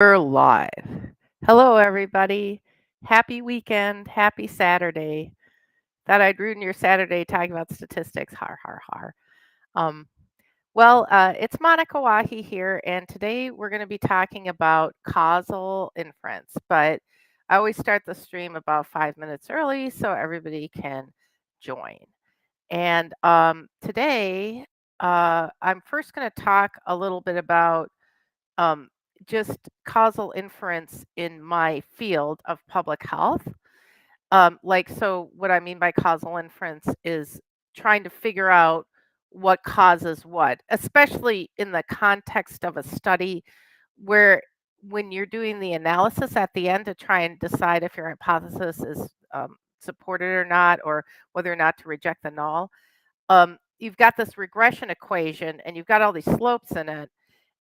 We're live. Hello, everybody. Happy weekend. Happy Saturday. Thought I'd ruin your Saturday talking about statistics. Har, har, har. Um, it's Monika Wahi here, and today we're going to be talking about causal inference. But I always start the stream about 5 minutes early so everybody can join. And today, I'm first going to talk a little bit about um, just causal inference in my field of public health. So what I mean by causal inference is trying to figure out what causes what, especially in the context of a study where when you're doing the analysis at the end to try and decide if your hypothesis is supported or not, or whether or not to reject the null. You've got this regression equation and you've got all these slopes in it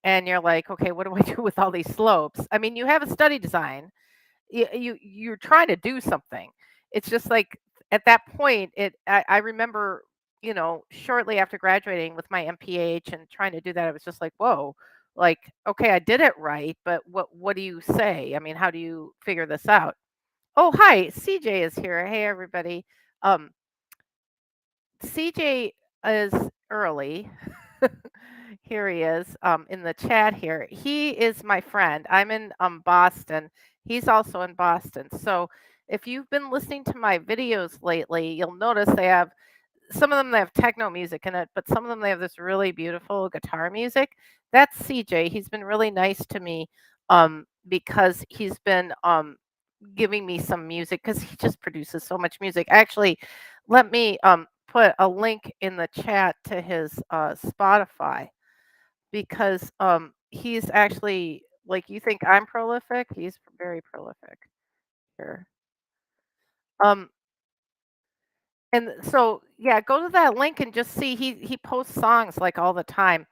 and you're like, okay, what do I do with all these slopes? I mean, you have a study design. You're trying to do something. It's just like at that point, I remember, shortly after graduating with my MPH and trying to do that, I was just like, whoa, like, okay, I did it right, but what do you say? I mean, how do you figure this out? Oh, hi, CJ is here. Hey, everybody. Um, CJ is early. Here he is in the chat here. He is my friend. I'm in Boston. He's also in Boston. So if you've been listening to my videos lately, you'll notice they have some of them they have techno music in it, but some of them they have this really beautiful guitar music. That's CJ. He's been really nice to me because he's been giving me some music because he just produces so much music. Actually, let me put a link in the chat to his Spotify because he's actually like you think I'm prolific, he's very prolific here. Um and so yeah, go to that link and just see he posts songs like all the time.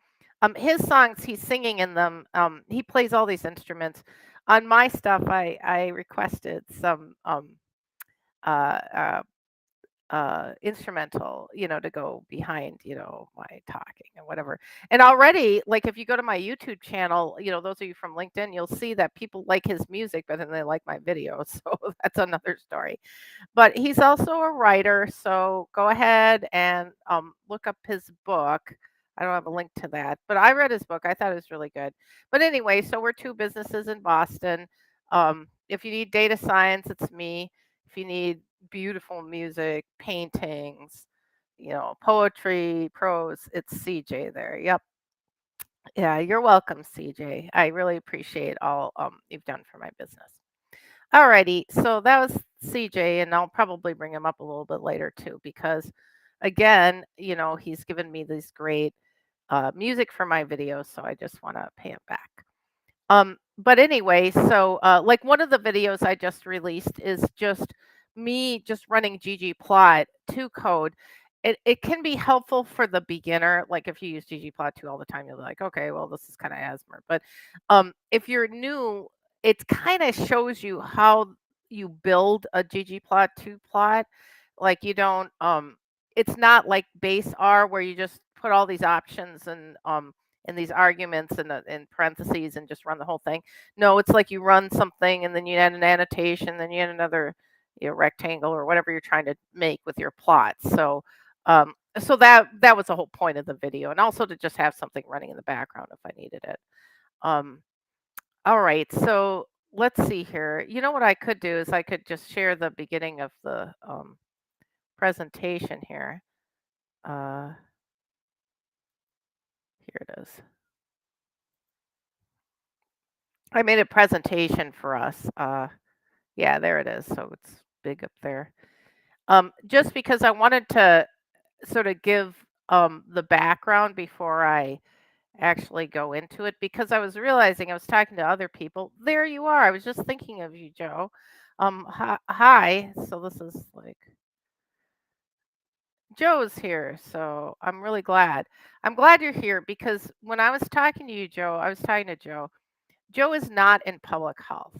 His songs he's singing in them. He plays all these instruments. On my stuff I requested some uh, uh instrumental, to go behind, my talking and whatever. And already, like if you go to my YouTube channel, those of you from LinkedIn, you'll see that people like his music better than they like my videos. So that's another story. But he's also a writer, so go ahead and look up his book. I don't have a link to that, but I read his book. I thought it was really good. But anyway, so we're two businesses in Boston. If you need data science, it's me. If you need beautiful music, paintings, poetry, prose, it's CJ there. Yep. Yeah, you're welcome, CJ. I really appreciate all you've done for my business. Alrighty, so that was CJ, and I'll probably bring him up a little bit later too, because again, he's given me these great music for my videos, so I just want to pay him back. But anyway, so like one of the videos I just released is just me just running ggplot to code. It can be helpful for the beginner. Like if you use ggplot2 all the time, you'll be like, okay, well, this is kind of Hosmer. But if you're new, it kind of shows you how you build a ggplot2 plot. Like you don't it's not like base R where you just put all these options and these arguments in parentheses and just run the whole thing. No, it's like you run something and then you add an annotation, then you add another rectangle or whatever you're trying to make with your plot. So that was the whole point of the video, and also to just have something running in the background if I needed it. Um, all right, so let's see here. You know what I could do is I could just share the beginning of the presentation here. Here it is. I made a presentation for us. Yeah, there it is. So it's big up there. Just because I wanted to sort of give the background before I actually go into it, because I was realizing I was talking to other people. There you are. I was just thinking of you, Joe. Hi. So this is like Joe's here. So I'm really glad. I'm glad you're here because when I was talking to you, Joe, I was talking to Joe. Joe is not in public health,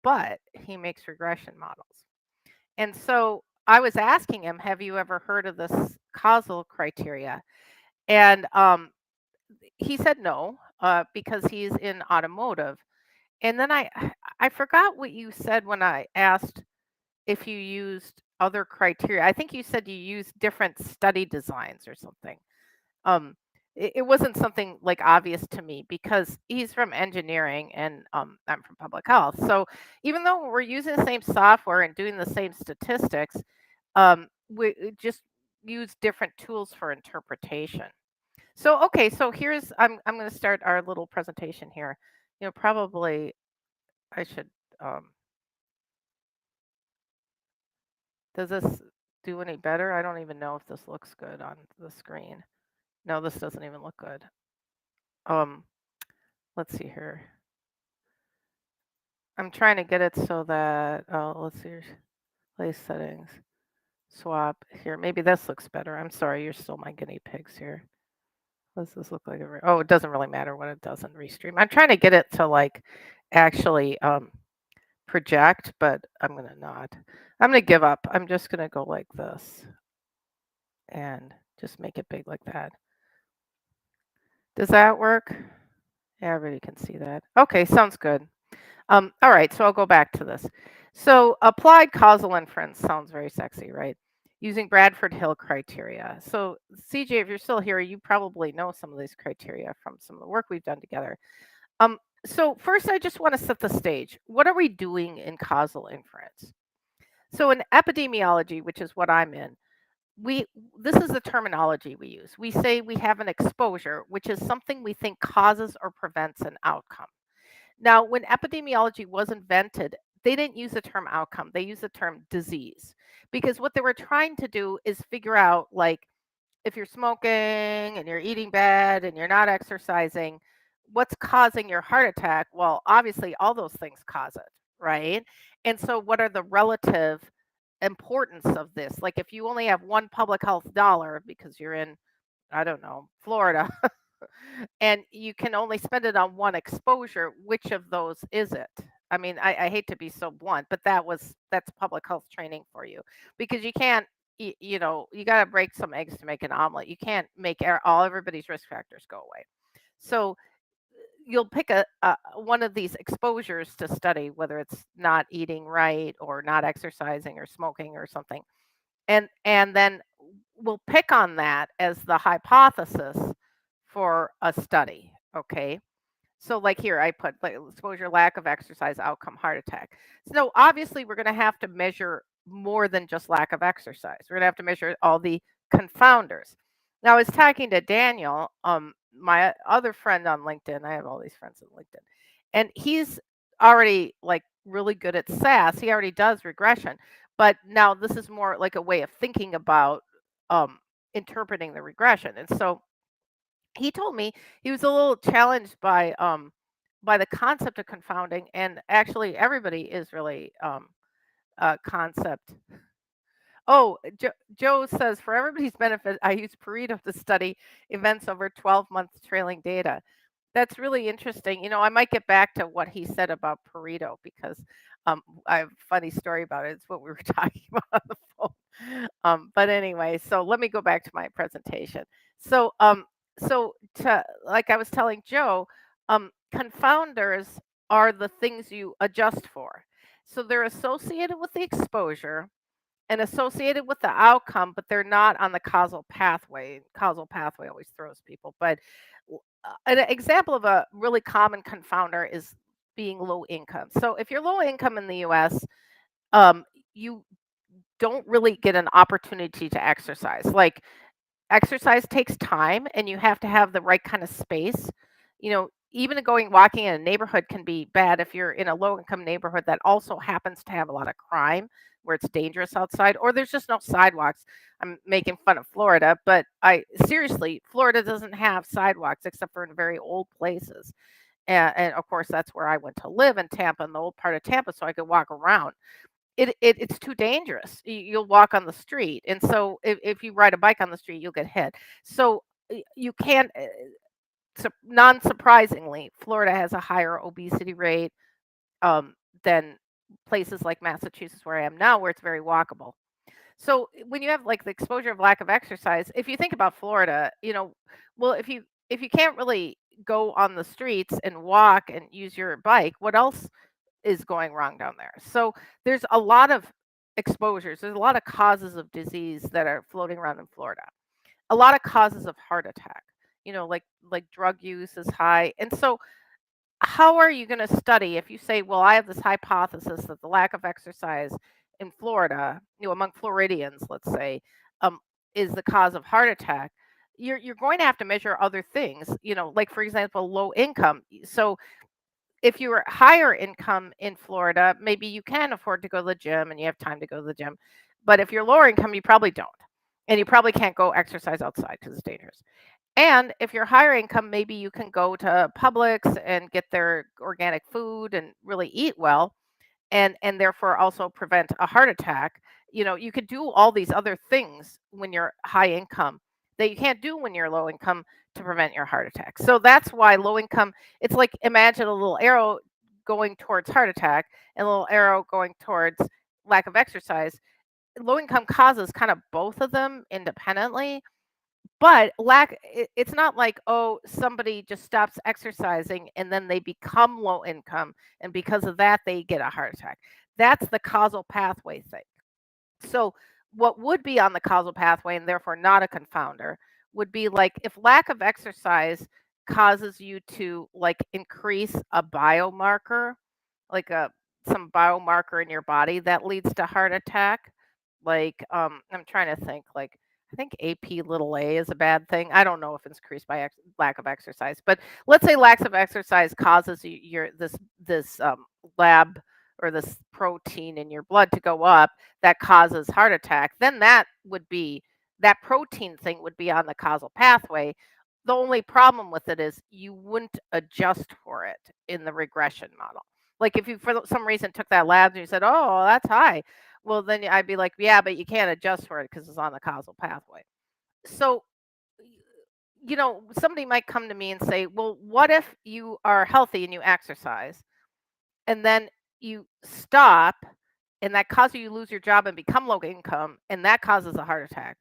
but he makes regression models. And so I was asking him, have you ever heard of this causal criteria? And he said no, because he's in automotive. And then I forgot what you said when I asked if you used other criteria. I think you said you used different study designs or something. Um, it wasn't something like obvious to me because he's from engineering and I'm from public health. So even though we're using the same software and doing the same statistics, we just use different tools for interpretation. So okay, so here's I'm going to start our little presentation here. Probably I should. Um, does this do any better? I don't even know if this looks good on the screen. No, this doesn't even look good. Um, let's see here. I'm trying to get it so that, oh, let's see, place settings, swap here. Maybe this looks better. I'm sorry, you're still my guinea pigs here. What does this look like? Oh, it doesn't really matter what it does in Restream. I'm trying to get it to like actually project, but I'm gonna not. I'm gonna give up. I'm just gonna go like this and just make it big like that. Does that work? Yeah, everybody can see that. Okay, sounds good. All right, so I'll go back to this. So applied causal inference sounds very sexy, right? Using Bradford Hill criteria. So CJ, if you're still here, you probably know some of these criteria from some of the work we've done together. Um, so first, I just want to set the stage. What are we doing in causal inference? So in epidemiology, which is what I'm in, we this is the terminology we use. We say we have an exposure, which is something we think causes or prevents an outcome. Now, when epidemiology was invented, they didn't use the term outcome, they used the term disease. Because what they were trying to do is figure out, like, if you're smoking and you're eating bad and you're not exercising, what's causing your heart attack? Well, obviously, all those things cause it, right? And so, what are the relative importance of this? Like, if you only have one public health dollar because you're in, I don't know, Florida, and you can only spend it on one exposure, which of those is it? I mean, I hate to be so blunt, but that's public health training for you, because you can't, you got to break some eggs to make an omelet. You can't make all everybody's risk factors go away. So you'll pick a one of these exposures to study, whether it's not eating right or not exercising or smoking or something, and then we'll pick on that as the hypothesis for a study. Okay, so like here I put like exposure, lack of exercise, outcome, heart attack. So obviously we're going to have to measure more than just lack of exercise. We're going to have to measure all the confounders. Now I was talking to Daniel, my other friend on LinkedIn. I have all these friends on LinkedIn, and he's already like really good at SAS. He already does regression, but now this is more like a way of thinking about um, interpreting the regression. And so he told me he was a little challenged by the concept of confounding, and actually everybody is really concept. Oh, Joe says, for everybody's benefit, I use Pareto to study events over 12 months trailing data. That's really interesting. I might get back to what he said about Pareto because I have a funny story about it. It's what we were talking about on the phone. But anyway, so let me go back to my presentation. So to like I was telling Joe, confounders are the things you adjust for. So they're associated with the exposure and associated with the outcome, but they're not on the causal pathway. Causal pathway always throws people. But an example of a really common confounder is being low income. So if you're low income in the US, you don't really get an opportunity to exercise. Like, exercise takes time and you have to have the right kind of space. Even going walking in a neighborhood can be bad if you're in a low income neighborhood that also happens to have a lot of crime, where it's dangerous outside, or there's just no sidewalks. I'm making fun of Florida, but I seriously, Florida doesn't have sidewalks except for in very old places. And of course, that's where I went to live in Tampa, in the old part of Tampa, so I could walk around. It's too dangerous. You'll walk on the street, and so if you ride a bike on the street, you'll get hit. So you can't. Non-surprisingly, Florida has a higher obesity rate than places like Massachusetts, where I am now, where it's very walkable. So when you have like the exposure of lack of exercise, if you think about Florida, well, if you can't really go on the streets and walk and use your bike, what else is going wrong down there? So there's a lot of exposures. There's a lot of causes of disease that are floating around in Florida. A lot of causes of heart attack. Like drug use is high. And so how are you going to study if you say, well, I have this hypothesis that the lack of exercise in Florida, among Floridians, let's say, um, is the cause of heart attack? You're going to have to measure other things, like for example, low income. So if you are higher income in Florida, maybe you can afford to go to the gym and you have time to go to the gym. But if you're lower income, you probably don't. And you probably can't go exercise outside because it's dangerous. And if you're higher income, maybe you can go to Publix and get their organic food and really eat well and therefore also prevent a heart attack. You could do all these other things when you're high income that you can't do when you're low income to prevent your heart attack. So that's why low income, it's like imagine a little arrow going towards heart attack and a little arrow going towards lack of exercise. Low income causes kind of both of them independently, but it's not like, oh, somebody just stops exercising and then they become low income, and because of that, they get a heart attack. That's the causal pathway thing. So, what would be on the causal pathway and therefore not a confounder would be like if lack of exercise causes you to like increase a biomarker, like some biomarker in your body that leads to heart attack. Like I'm trying to think. Like I think AP little a is a bad thing. I don't know if it's increased by lack of exercise, but let's say lack of exercise causes your this lab or this protein in your blood to go up that causes heart attack. Then that protein thing would be on the causal pathway. The only problem with it is you wouldn't adjust for it in the regression model. Like if you for some reason took that lab and you said, "Oh, that's high," well then I'd be like, "Yeah, but you can't adjust for it because it's on the causal pathway." So, somebody might come to me and say, "Well, what if you are healthy and you exercise, and then you stop, and that causes you to lose your job and become low income, and that causes a heart attack?"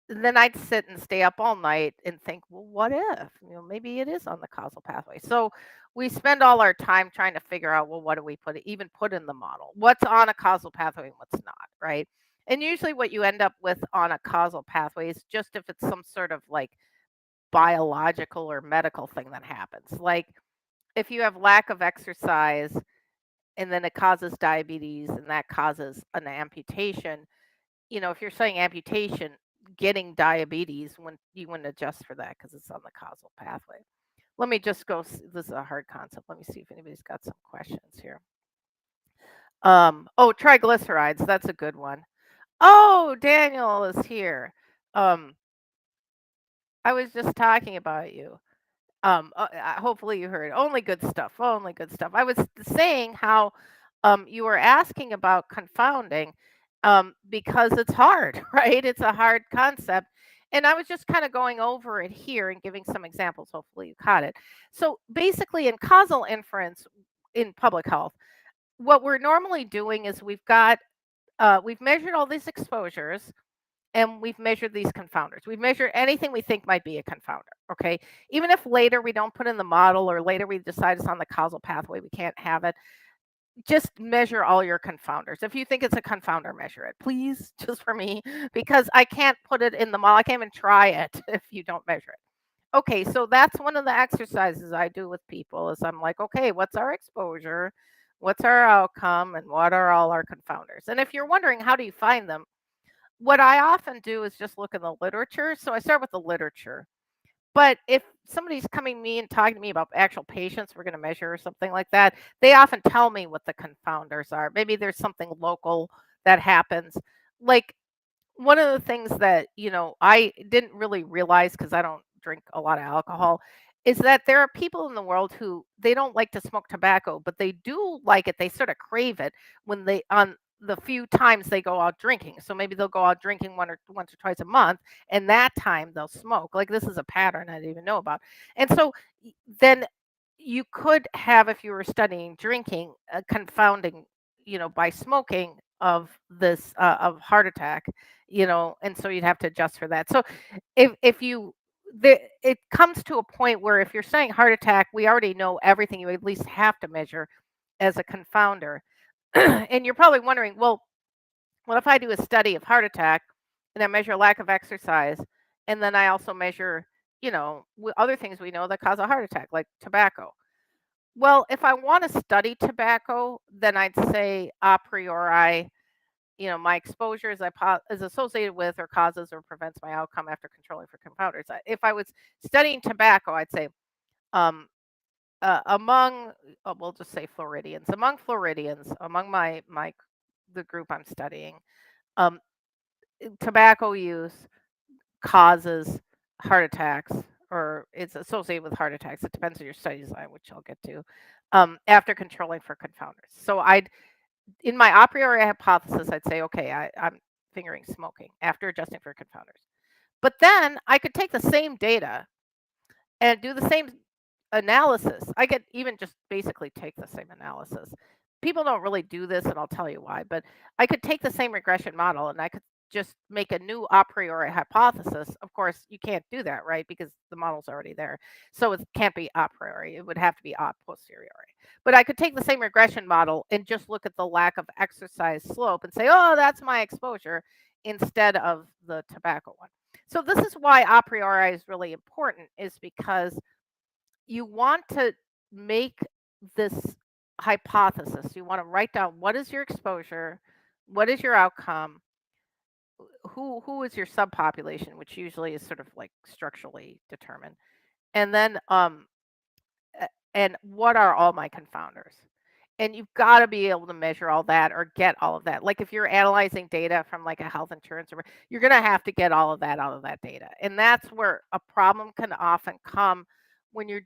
Then I'd sit and stay up all night and think, well, what if? Maybe it is on the causal pathway. So we spend all our time trying to figure out, well, what do we put in the model? What's on a causal pathway and what's not, right? And usually what you end up with on a causal pathway is just if it's some sort of like biological or medical thing that happens. Like if you have lack of exercise and then it causes diabetes and that causes an amputation, if you're saying amputation, getting diabetes, when you wouldn't adjust for that because it's on the causal pathway. Let me just go. This is a hard concept. Let me see if anybody's got some questions here. Oh, triglycerides. That's a good one. Oh, Daniel is here. Um, I was just talking about you. Hopefully you heard. Only good stuff. Only good stuff. I was saying how you were asking about confounding because it's hard, right? It's a hard concept. And I was just kind of going over it here and giving some examples. Hopefully you caught it. So basically, in causal inference in public health, what we're normally doing is we've measured all these exposures and we've measured these confounders. We've measured anything we think might be a confounder, okay? Even if later we don't put in the model or later we decide it's on the causal pathway, we can't have it, just measure all your confounders. If you think it's a confounder, measure it, please, just for me, because I can't put it in the model. I can't even try it if you don't measure it. Okay, so that's one of the exercises I do with people is I'm like, okay, what's our exposure? What's our outcome? And what are all our confounders? And if you're wondering, how do you find them? What I often do is just look in the literature. So I start with the literature. But if somebody's coming to me and talking to me about actual patients we're going to measure or something like that, they often tell me what the confounders are. Maybe there's something local that happens. Like one of the things that, I didn't really realize because I don't drink a lot of alcohol is that there are people in the world who they don't like to smoke tobacco, but they do like it. They sort of crave it when they on the few times they go out drinking. So maybe they'll go out drinking once or twice a month, and that time they'll smoke. Like this is a pattern I didn't even know about. And so then you could have, if you were studying drinking, a confounding, by smoking of this of heart attack, and so you'd have to adjust for that. So if you it comes to a point where if you're saying heart attack, we already know everything you at least have to measure as a confounder. And you're probably wondering, well, what if I do a study of heart attack and I measure lack of exercise, and then I also measure, other things we know that cause a heart attack, like tobacco? Well, if I want to study tobacco, then I'd say a priori, my exposure is associated with or causes or prevents my outcome after controlling for confounders. If I was studying tobacco, I'd say um, among, we'll just say Floridians, among the group I'm studying, um, tobacco use causes heart attacks, or it's associated with heart attacks. It depends on your study design, which I'll get to, after controlling for confounders. So in my a priori hypothesis, I'd say, okay, I'm fingering smoking after adjusting for confounders. But then I could take the same data and do the same analysis. I could even just basically take the same analysis. People don't really do this, and I'll tell you why. But I could take the same regression model and I could just make a new a priori hypothesis. Of course, you can't do that, right? Because the model's already there. So it can't be a priori. It would have to be a posteriori. But I could take the same regression model and just look at the lack of exercise slope and say, oh, that's my exposure, instead of the tobacco one. So this is why a priori is really important, is because you want to make this hypothesis. You want to write down what is your exposure, what is your outcome, who is your subpopulation, which usually is sort of like structurally determined, and then and what are all my confounders. And you've got to be able to measure all that or get all of that. Like if you're analyzing data from like a health insurance, you're going to have to get all of that out of that data. And that's where a problem can often come when you're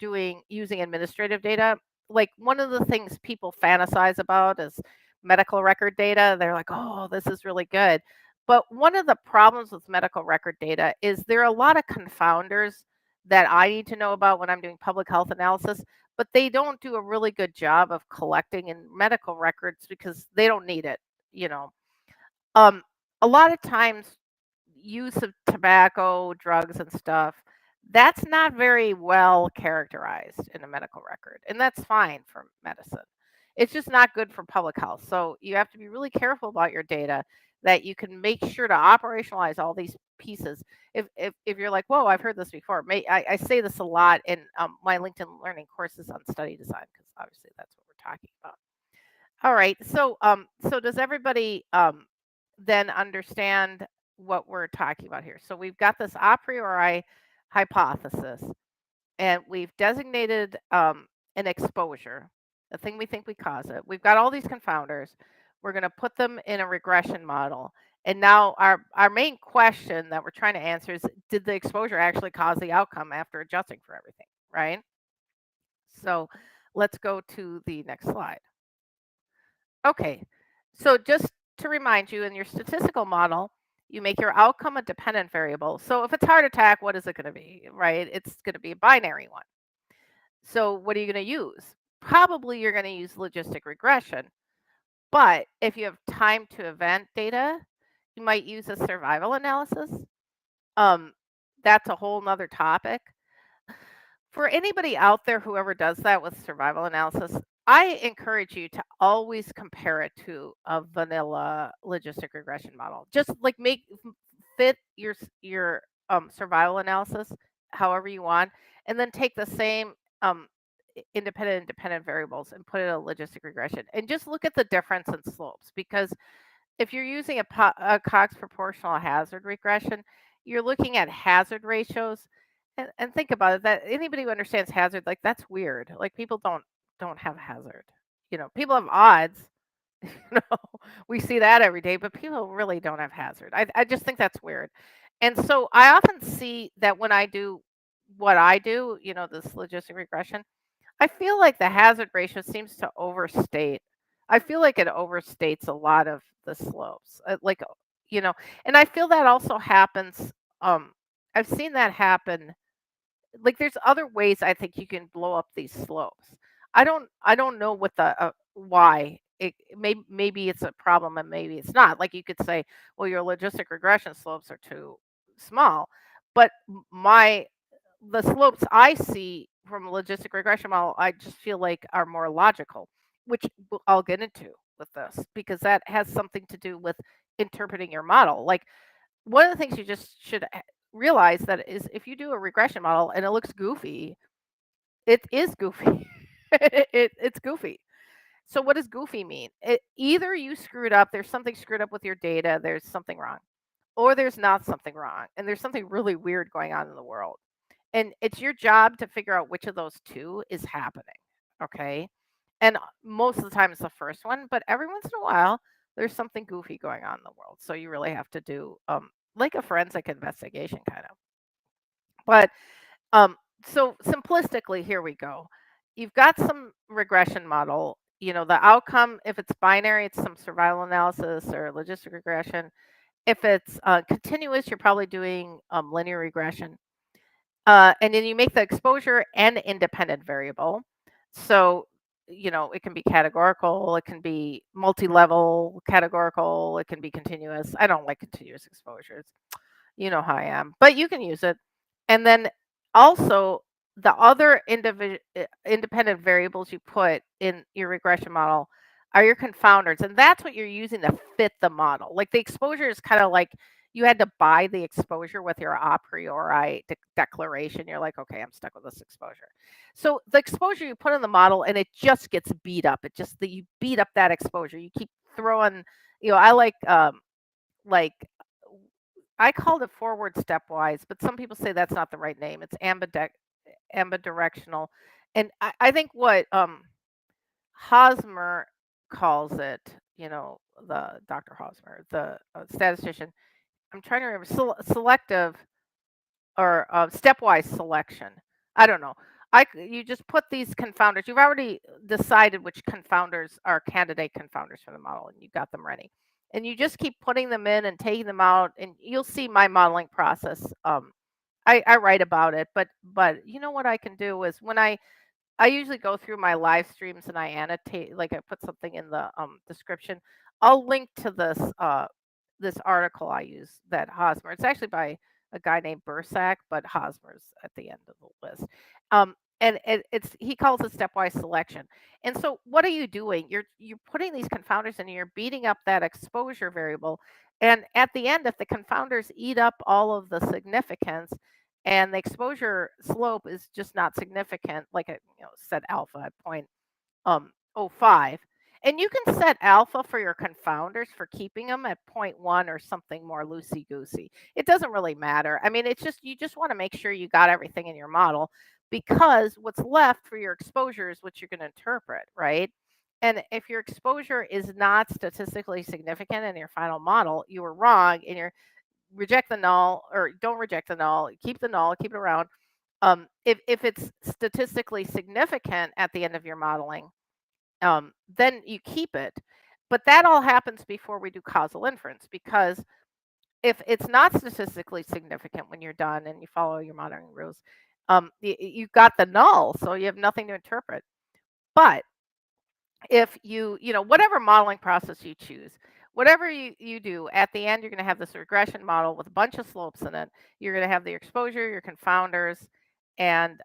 using administrative data. Like one of the things people fantasize about is medical record data. They're like, oh, this is really good. But one of the problems with medical record data is there are a lot of confounders that I need to know about when I'm doing public health analysis, but they don't do a really good job of collecting in medical records because they don't need it, you know. Um, a lot of times, use of tobacco, drugs, and stuff, that's not very well characterized in a medical record, and that's fine for medicine. It's just not good for public health. So you have to be really careful about your data, that you can make sure to operationalize all these pieces. If you're like, whoa, I've heard this before. I say this a lot in my LinkedIn Learning courses on study design, because obviously that's what we're talking about. All right. So does everybody then understand what we're talking about here? So we've got this a priori hypothesis, and we've designated an exposure, the thing we think we cause it. We've got all these confounders. We're going to put them in a regression model. And now our main question that we're trying to answer is, did the exposure actually cause the outcome after adjusting for everything, right? So let's go to the next slide. Okay, so just to remind you, in your statistical model, you make your outcome a dependent variable. So if it's heart attack, what is it going to be, right? It's going to be a binary one. So what are you going to use? Probably you're going to use logistic regression. But if you have time to event data, you might use a survival analysis. That's a whole nother topic. For anybody out there, whoever does that with survival analysis, I encourage you to always compare it to a vanilla logistic regression model. Just like fit your survival analysis however you want, and then take the same independent and dependent variables and put it in a logistic regression, and just look at the difference in slopes. Because if you're using a Cox proportional hazard regression, you're looking at hazard ratios. And think about it, that anybody who understands hazard, like, that's weird. Like, people don't have hazard. People have odds. you know, we see that every day, but people really don't have hazard. I just think that's weird. And so I often see that when I do what I do, this logistic regression, I feel like the hazard ratio seems to overstate. I feel like it overstates a lot of the slopes. And I feel that also happens. Um, I've seen that happen. Like, there's other ways I think you can blow up these slopes. I don't know what the why. Maybe it's a problem and maybe it's not. Like, you could say, well, your logistic regression slopes are too small, but my the slopes I see from a logistic regression model, I just feel like are more logical, which I'll get into with this because that has something to do with interpreting your model. Like one of the things you just should realize that is if you do a regression model and it looks goofy, it is goofy. It's goofy. So what does goofy mean? Either you screwed up, there's something screwed up with your data, there's something wrong, or there's not something wrong, and there's something really weird going on in the world. And it's your job to figure out which of those two is happening. Okay. And most of the time it's the first one, but every once in a while there's something goofy going on in the world. So you really have to do like a forensic investigation kind of. But so simplistically, here we go. You've got some regression model. The outcome, if it's binary, it's some survival analysis or logistic regression. If it's continuous, you're probably doing linear regression. And then you make the exposure an independent variable. So, it can be categorical, it can be multi-level categorical, it can be continuous. I don't like continuous exposures. You know how I am, but you can use it. And then also the other independent variables you put in your regression model are your confounders. And that's what you're using to fit the model. Like the exposure is kind of like you had to buy the exposure with your a priori declaration. You're like, okay, I'm stuck with this exposure. So the exposure you put in the model and it just gets beat up. It just that you beat up that exposure. You keep throwing, I like I called it forward stepwise, but some people say that's not the right name. It's ambidirectional. And I think what Hosmer calls it, the Dr. Hosmer, the statistician, I'm trying to remember, selective or stepwise selection. I don't know. You just put these confounders. You've already decided which confounders are candidate confounders for the model, and you got them ready. And you just keep putting them in and taking them out, and you'll see my modeling process. I write about it, but you know what I can do is when I usually go through my live streams and I annotate, like I put something in the description. I'll link to this article I use that Hosmer. It's actually by a guy named Bursac, but Hosmer's at the end of the list. And it's he calls it stepwise selection. And so what are you doing? You're putting these confounders in and you're beating up that exposure variable. And at the end, if the confounders eat up all of the significance, and the exposure slope is just not significant, like a set alpha at point oh 05. And you can set alpha for your confounders for keeping them at 0.1 or something more loosey goosey. It doesn't really matter. I mean, it's just you just want to make sure you got everything in your model because what's left for your exposure is what you're going to interpret, right? And if your exposure is not statistically significant in your final model, you were wrong and you're reject the null or don't reject the null, keep the null, keep it around. If it's statistically significant at the end of your modeling, then you keep it. But that all happens before we do causal inference because if it's not statistically significant when you're done and you follow your modeling rules, you've got the null, so you have nothing to interpret. But if whatever modeling process you choose, whatever you do, at the end, you're going to have this regression model with a bunch of slopes in it. You're going to have the exposure, your confounders, and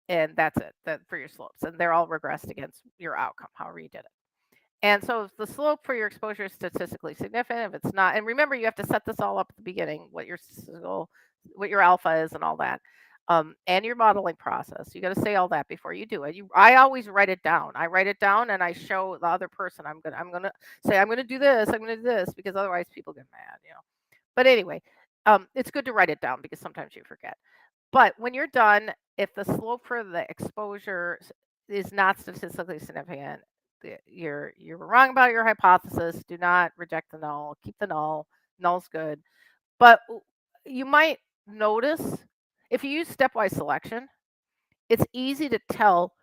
that's it for your slopes. And they're all regressed against your outcome, however you did it. And so if the slope for your exposure is statistically significant, if it's not, and remember, you have to set this all up at the beginning, what your alpha is and all that. And your modeling process. You got to say all that before you do it. I always write it down. I write it down and I show the other person. I'm gonna say I'm gonna do this. I'm gonna do this because otherwise people get mad. But anyway, it's good to write it down because sometimes you forget. But when you're done, if the slope for the exposure is not statistically significant, you're wrong about your hypothesis. Do not reject the null. Keep the null. Null's good. But you might notice if you use stepwise selection, it's easy to tell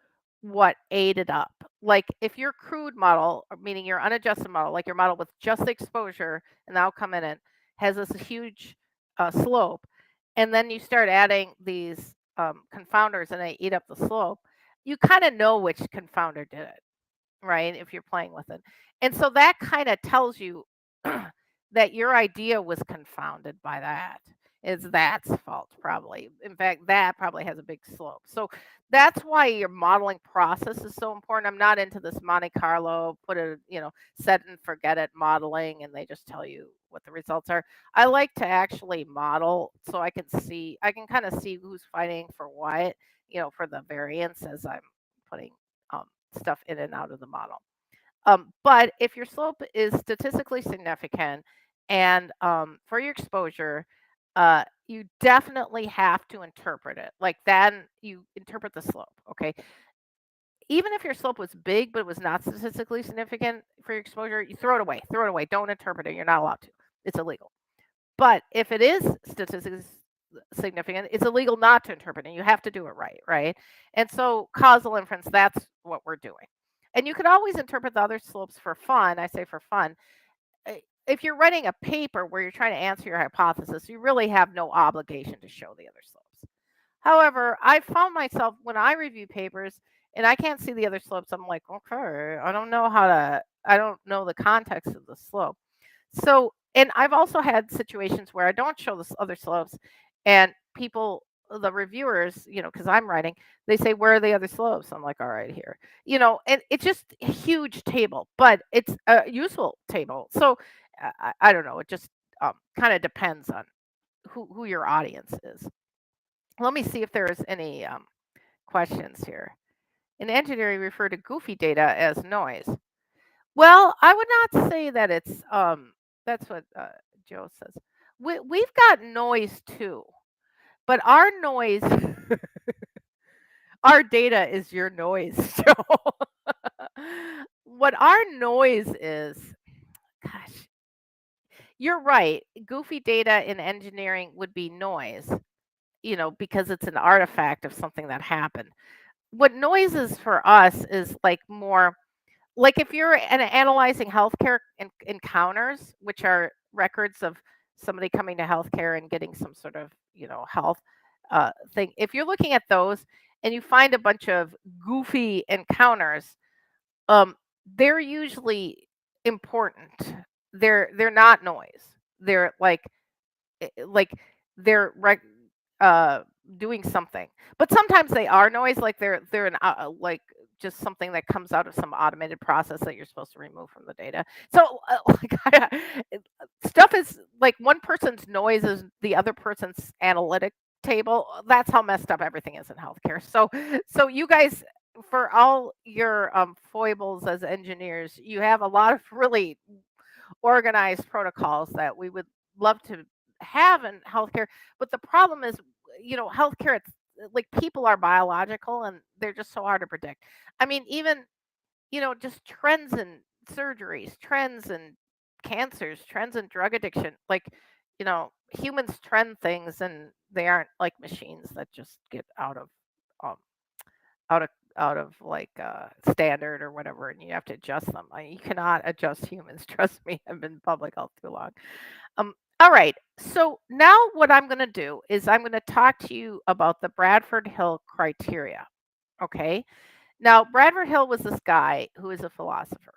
what ate it up. Like if your crude model, meaning your unadjusted model, like your model with just the exposure and the outcome in it, has this huge slope, and then you start adding these confounders and they eat up the slope, you kind of know which confounder did it, right? If you're playing with it. And so that kind of tells you that your idea was confounded by that. is that's fault probably. In fact, that probably has a big slope. So that's why your modeling process is so important. I'm not into this Monte Carlo, put it, set and forget it modeling, and they just tell you what the results are. I like to actually model so I can kind of see who's fighting for what, for the variance as I'm putting um, stuff in and out of the model. But if your slope is statistically significant and for your exposure, you definitely have to interpret it. Like then you interpret the slope. Okay. Even if your slope was big, but it was not statistically significant for your exposure, you throw it away. Throw it away. Don't interpret it. You're not allowed to. It's illegal. But if it is statistically significant, it's illegal not to interpret, and you have to do it right, right? And so causal inference, that's what we're doing. And you could always interpret the other slopes for fun. I say for fun. If you're writing a paper where you're trying to answer your hypothesis, you really have no obligation to show the other slopes. However, I found myself when I review papers and I can't see the other slopes, I'm like, okay, I don't know the context of the slope. So, and I've also had situations where I don't show the other slopes, and people, the reviewers, because I'm writing, they say, "Where are the other slopes?" I'm like, "All right, here." And it's just a huge table, but it's a useful table. So, I don't know. It just kind of depends on who your audience is. Let me see if there's any questions here. In engineering, we refer to goofy data as noise. Well, I would not say that it's that's what Joe says. We've got noise too, but our noise our data is your noise, Joe. What our noise is, gosh, you're right. Goofy data in engineering would be noise, because it's an artifact of something that happened. What noise is for us is like more like if you're analyzing healthcare encounters, which are records of somebody coming to healthcare and getting some sort of health thing. If you're looking at those and you find a bunch of goofy encounters, um, they're usually important. They're not noise. They're like they're uh doing something, but sometimes they are noise, like they're like just something that comes out of some automated process that you're supposed to remove from the data. So stuff is like one person's noise is the other person's analytic table. That's how messed up everything is in healthcare. So you guys, for all your foibles as engineers, you have a lot of really organized protocols that we would love to have in healthcare. But the problem is, healthcare, it's like people are biological and they're just so hard to predict. I mean, even, just trends in surgeries, trends in cancers, trends in drug addiction. Like, humans trend things and they aren't like machines that just get um, out of like standard or whatever, and you have to adjust them. You cannot adjust humans. Trust me, I've been in public health too long. All right. So now what I'm going to do is I'm going to talk to you about the Bradford Hill criteria. Okay. Now, Bradford Hill was this guy who is a philosopher.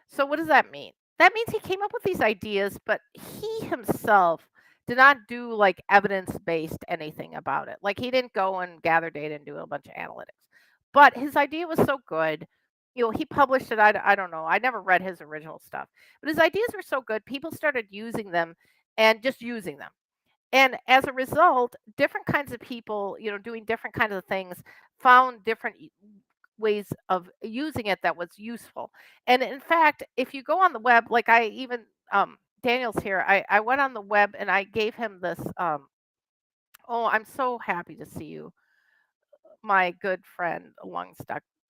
So what does that mean? That means he came up with these ideas, but he himself did not do like evidence-based anything about it. Like he didn't go and gather data and do a bunch of analytics. But his idea was so good. He published it. I don't know. I never read his original stuff. But his ideas were so good, people started using them and just using them. And as a result, different kinds of people, doing different kinds of things found different ways of using it that was useful. And in fact, if you go on the web, like I even Daniel's here, I went on the web and I gave him this oh, I'm so happy to see you, my good friend lung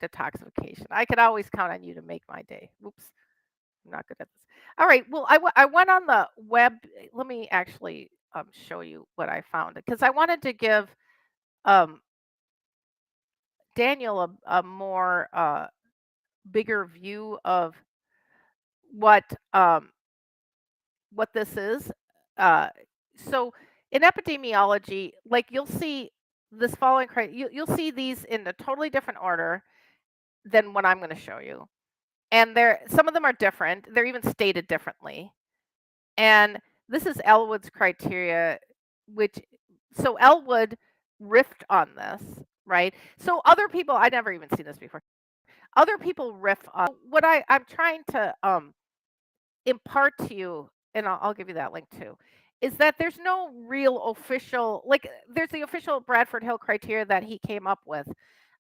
detoxification. I could always count on you to make my day. Oops, I'm not good at this. All right, well, I went on the web. Let me actually show you what I found, because I wanted to give um, Daniel a more bigger view of what um, what this is. Uh, so in epidemiology, like you'll see this following criteria, you'll see these in a totally different order than what I'm going to show you. And some of them are different. They're even stated differently. And this is Elwood's criteria. which so Elwood riffed on this, right? So other people, I never even seen this before. Other people riff on what I'm trying to impart to you, and I'll give you that link too, is that there's no real official, like there's the official Bradford Hill criteria that he came up with,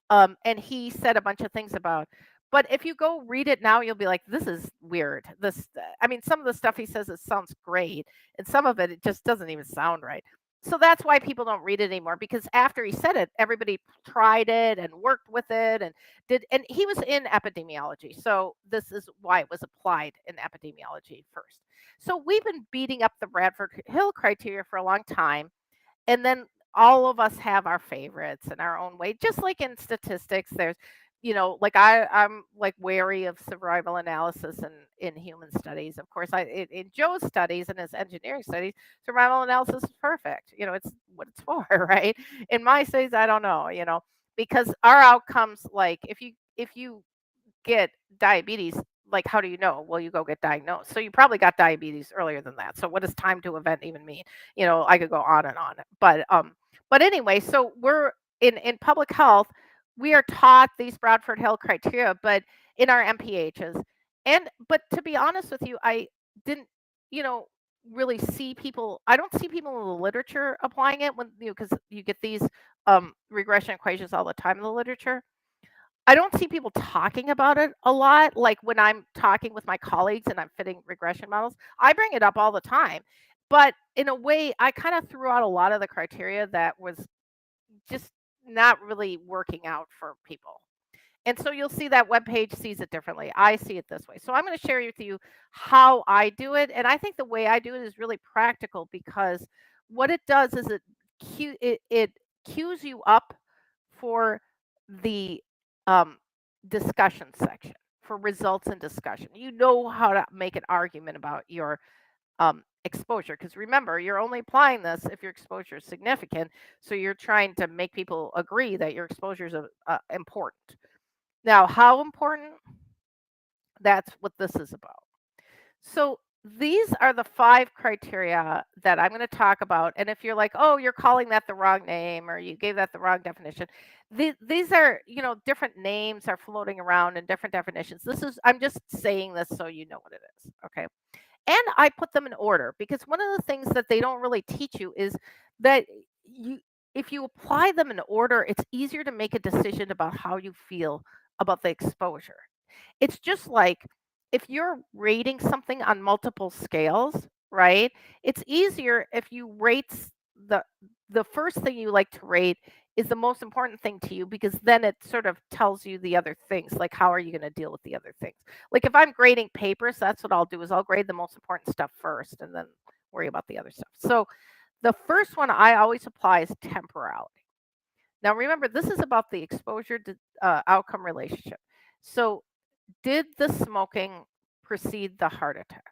and he said a bunch of things about. But if you go read it now, you'll be like, "This is weird." I mean, some of the stuff he says it sounds great, and some of it just doesn't even sound right. So that's why people don't read it anymore because after he said it, everybody tried it and worked with it and did. And he was in epidemiology, so this is why it was applied in epidemiology first. So we've been beating up the Bradford Hill criteria for a long time, and then all of us have our favorites in our own way, just like in statistics. There's, like I'm like wary of survival analysis in human studies. Of course, in Joe's studies and his engineering studies, survival analysis is perfect. It's what it's for. Right? In my studies, I don't know. Because our outcomes, like if you get diabetes, like how do you know? Well, you go get diagnosed. So you probably got diabetes earlier than that. So what does time to event even mean? I could go on and on. But anyway, so we're in public health, we are taught these Bradford Hill criteria, but in our MPHs. But to be honest with you, I didn't, you know, really see people, I don't see people in the literature applying it when, because you get these regression equations all the time in the literature. I don't see people talking about it a lot. Like when I'm talking with my colleagues and I'm fitting regression models, I bring it up all the time. But in a way, I kind of threw out a lot of the criteria that was just not really working out for people. And so you'll see that web page sees it differently. I see it this way. So I'm going to share with you how I do it. And I think the way I do it is really practical because what it does is it cues you up for the um, discussion section, for results and discussion. You know how to make an argument about your exposure, because remember, you're only applying this if your exposure is significant. So you're trying to make people agree that your exposure is important. Now, how important? That's what this is about. So these are the 5 criteria that I'm going to talk about. And if you're like, oh, you're calling that the wrong name or you gave that the wrong definition, these are, different names are floating around in different definitions. I'm just saying this so you know what it is. Okay. And I put them in order because one of the things that they don't really teach you is that if you apply them in order, it's easier to make a decision about how you feel about the exposure. It's just like if you're rating something on multiple scales, right? It's easier if you the first thing you like to rate is the most important thing to you because then it sort of tells you the other things, like how are you going to deal with the other things. Like if I'm grading papers, that's what I'll do is I'll grade the most important stuff first and then worry about the other stuff. So the first one I always apply is temporality. Now remember, this is about the exposure to outcome relationship. So did the smoking precede the heart attack?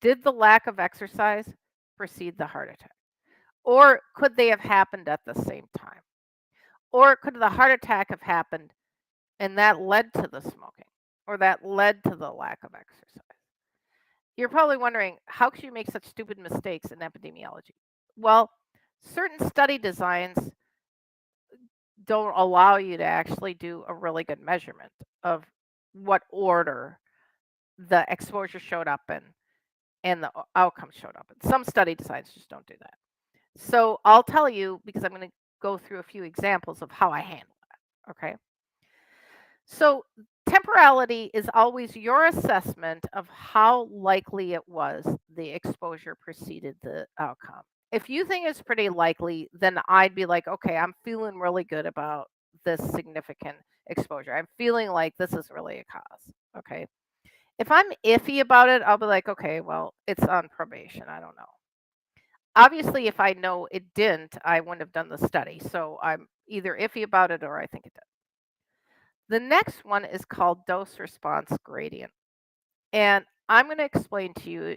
Did the lack of exercise precede the heart attack? Or could they have happened at the same time? Or could the heart attack have happened and that led to the smoking? Or that led to the lack of exercise? You're probably wondering, how could you make such stupid mistakes in epidemiology? Well, certain study designs don't allow you to actually do a really good measurement of what order the exposure showed up in and the outcomes showed up in. Some study designs just don't do that. So I'll tell you because I'm going to go through a few examples of how I handle that. Okay. So temporality is always your assessment of how likely it was the exposure preceded the outcome. If you think it's pretty likely, then I'd be like, okay, I'm feeling really good about this significant exposure. I'm feeling like this is really a cause. Okay. If I'm iffy about it, I'll be like, okay, well, it's on probation. I don't know. Obviously, if I know it didn't, I wouldn't have done the study. So I'm either iffy about it or I think it did. The next one is called dose response gradient. And I'm going to explain to you.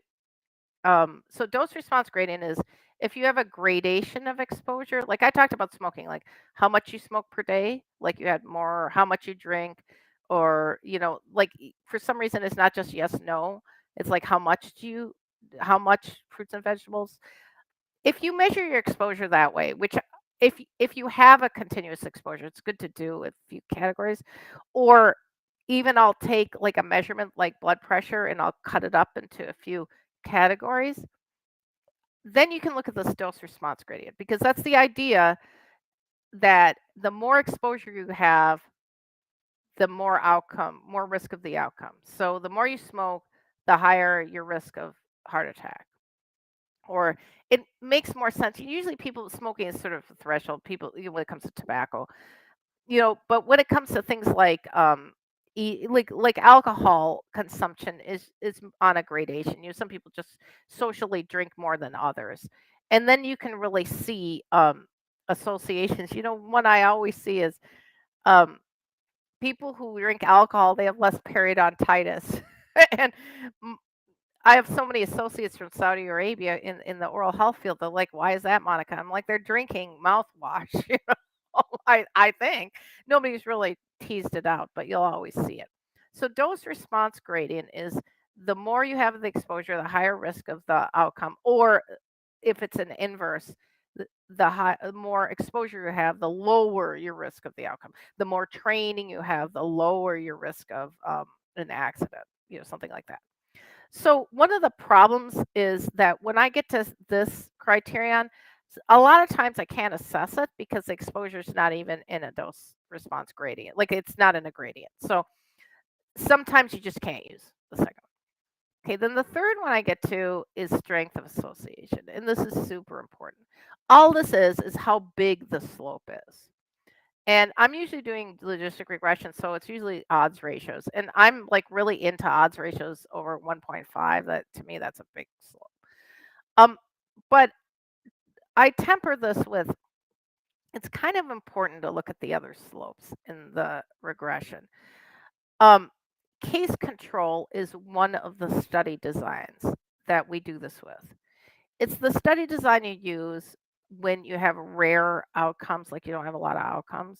So dose response gradient is if you have a gradation of exposure, like I talked about smoking, like how much you smoke per day, like you had more, how much you drink, or, like for some reason it's not just yes, no. It's like how much fruits and vegetables. if you measure your exposure that way, which if you have a continuous exposure, it's good to do a few categories, or even I'll take like a measurement like blood pressure and I'll cut it up into a few categories. Then you can look at this dose response gradient because that's the idea that the more exposure you have, the more risk of the outcome. So the more you smoke, the higher your risk of heart attack. Or it makes more sense. Usually people smoking is sort of a threshold. People, when it comes to tobacco, but when it comes to things like like alcohol consumption is on a gradation. Some people just socially drink more than others, and then you can really see associations. One I always see is um, people who drink alcohol, they have less periodontitis. And I have so many associates from Saudi Arabia in the oral health field. They're like, "Why is that, Monica?" I'm like, "They're drinking mouthwash." I think nobody's really teased it out, but you'll always see it. So dose response gradient is the more you have of the exposure, the higher risk of the outcome. Or if it's an inverse, the more exposure you have, the lower your risk of the outcome. The more training you have, the lower your risk of an accident. Something like that. So one of the problems is that when I get to this criterion, a lot of times I can't assess it because the exposure is not even in a dose response gradient. Like it's not in a gradient. So sometimes you just can't use the second one. Okay, then the third one I get to is strength of association. And this is super important. All this is how big the slope is. And I'm usually doing logistic regression, so it's usually odds ratios. And I'm like really into odds ratios over 1.5. That to me, that's a big slope. But I temper this with it's kind of important to look at the other slopes in the regression. Um, Case control is one of the study designs that we do this with. It's the study design you use when you have rare outcomes, like you don't have a lot of outcomes.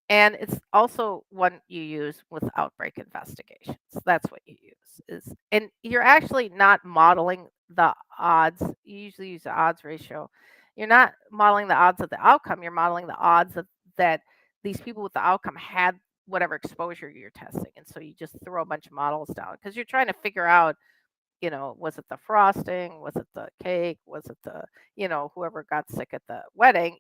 And it's also one you use with outbreak investigations. That's what you use and you're actually not modeling the odds. You usually use the odds ratio. You're not modeling the odds of the outcome. You're modeling the odds that these people with the outcome had whatever exposure you're testing. And so you just throw a bunch of models down because you're trying to figure out, was it the frosting? Was it the cake? Was it whoever got sick at the wedding?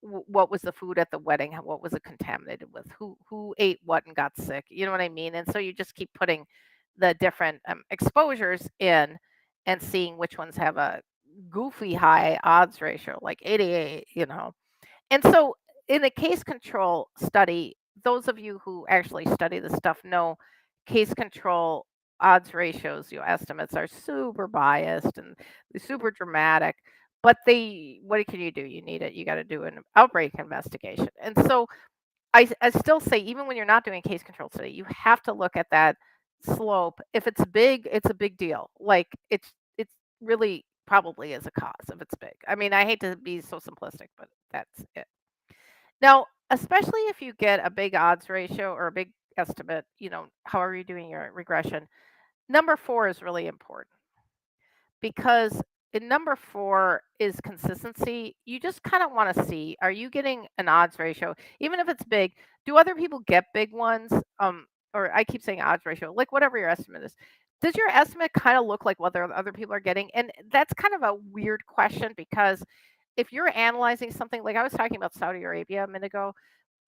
What was the food at the wedding? What was it contaminated with? Who ate what and got sick? You know what I mean? And so you just keep putting the different exposures in and seeing which ones have a goofy high odds ratio, like 88. And so in a case control study, those of you who actually study this stuff know case control odds ratios, estimates are super biased and super dramatic. But what can you do? You need it. You got to do an outbreak investigation. And so I still say, even when you're not doing a case control study, you have to look at that slope. If it's big, it's a big deal. Like it's really probably is a cause if it's big. I mean, I hate to be so simplistic, but that's it. Now, especially if you get a big odds ratio or a big estimate, however you're doing your regression, number 4 is really important because in number 4 is consistency. You just kind of want to see, are you getting an odds ratio? Even if it's big, do other people get big ones? Or I keep saying odds ratio, like whatever your estimate is. Does your estimate kind of look like what other people are getting? And that's kind of a weird question because if you're analyzing something, like I was talking about Saudi Arabia a minute ago,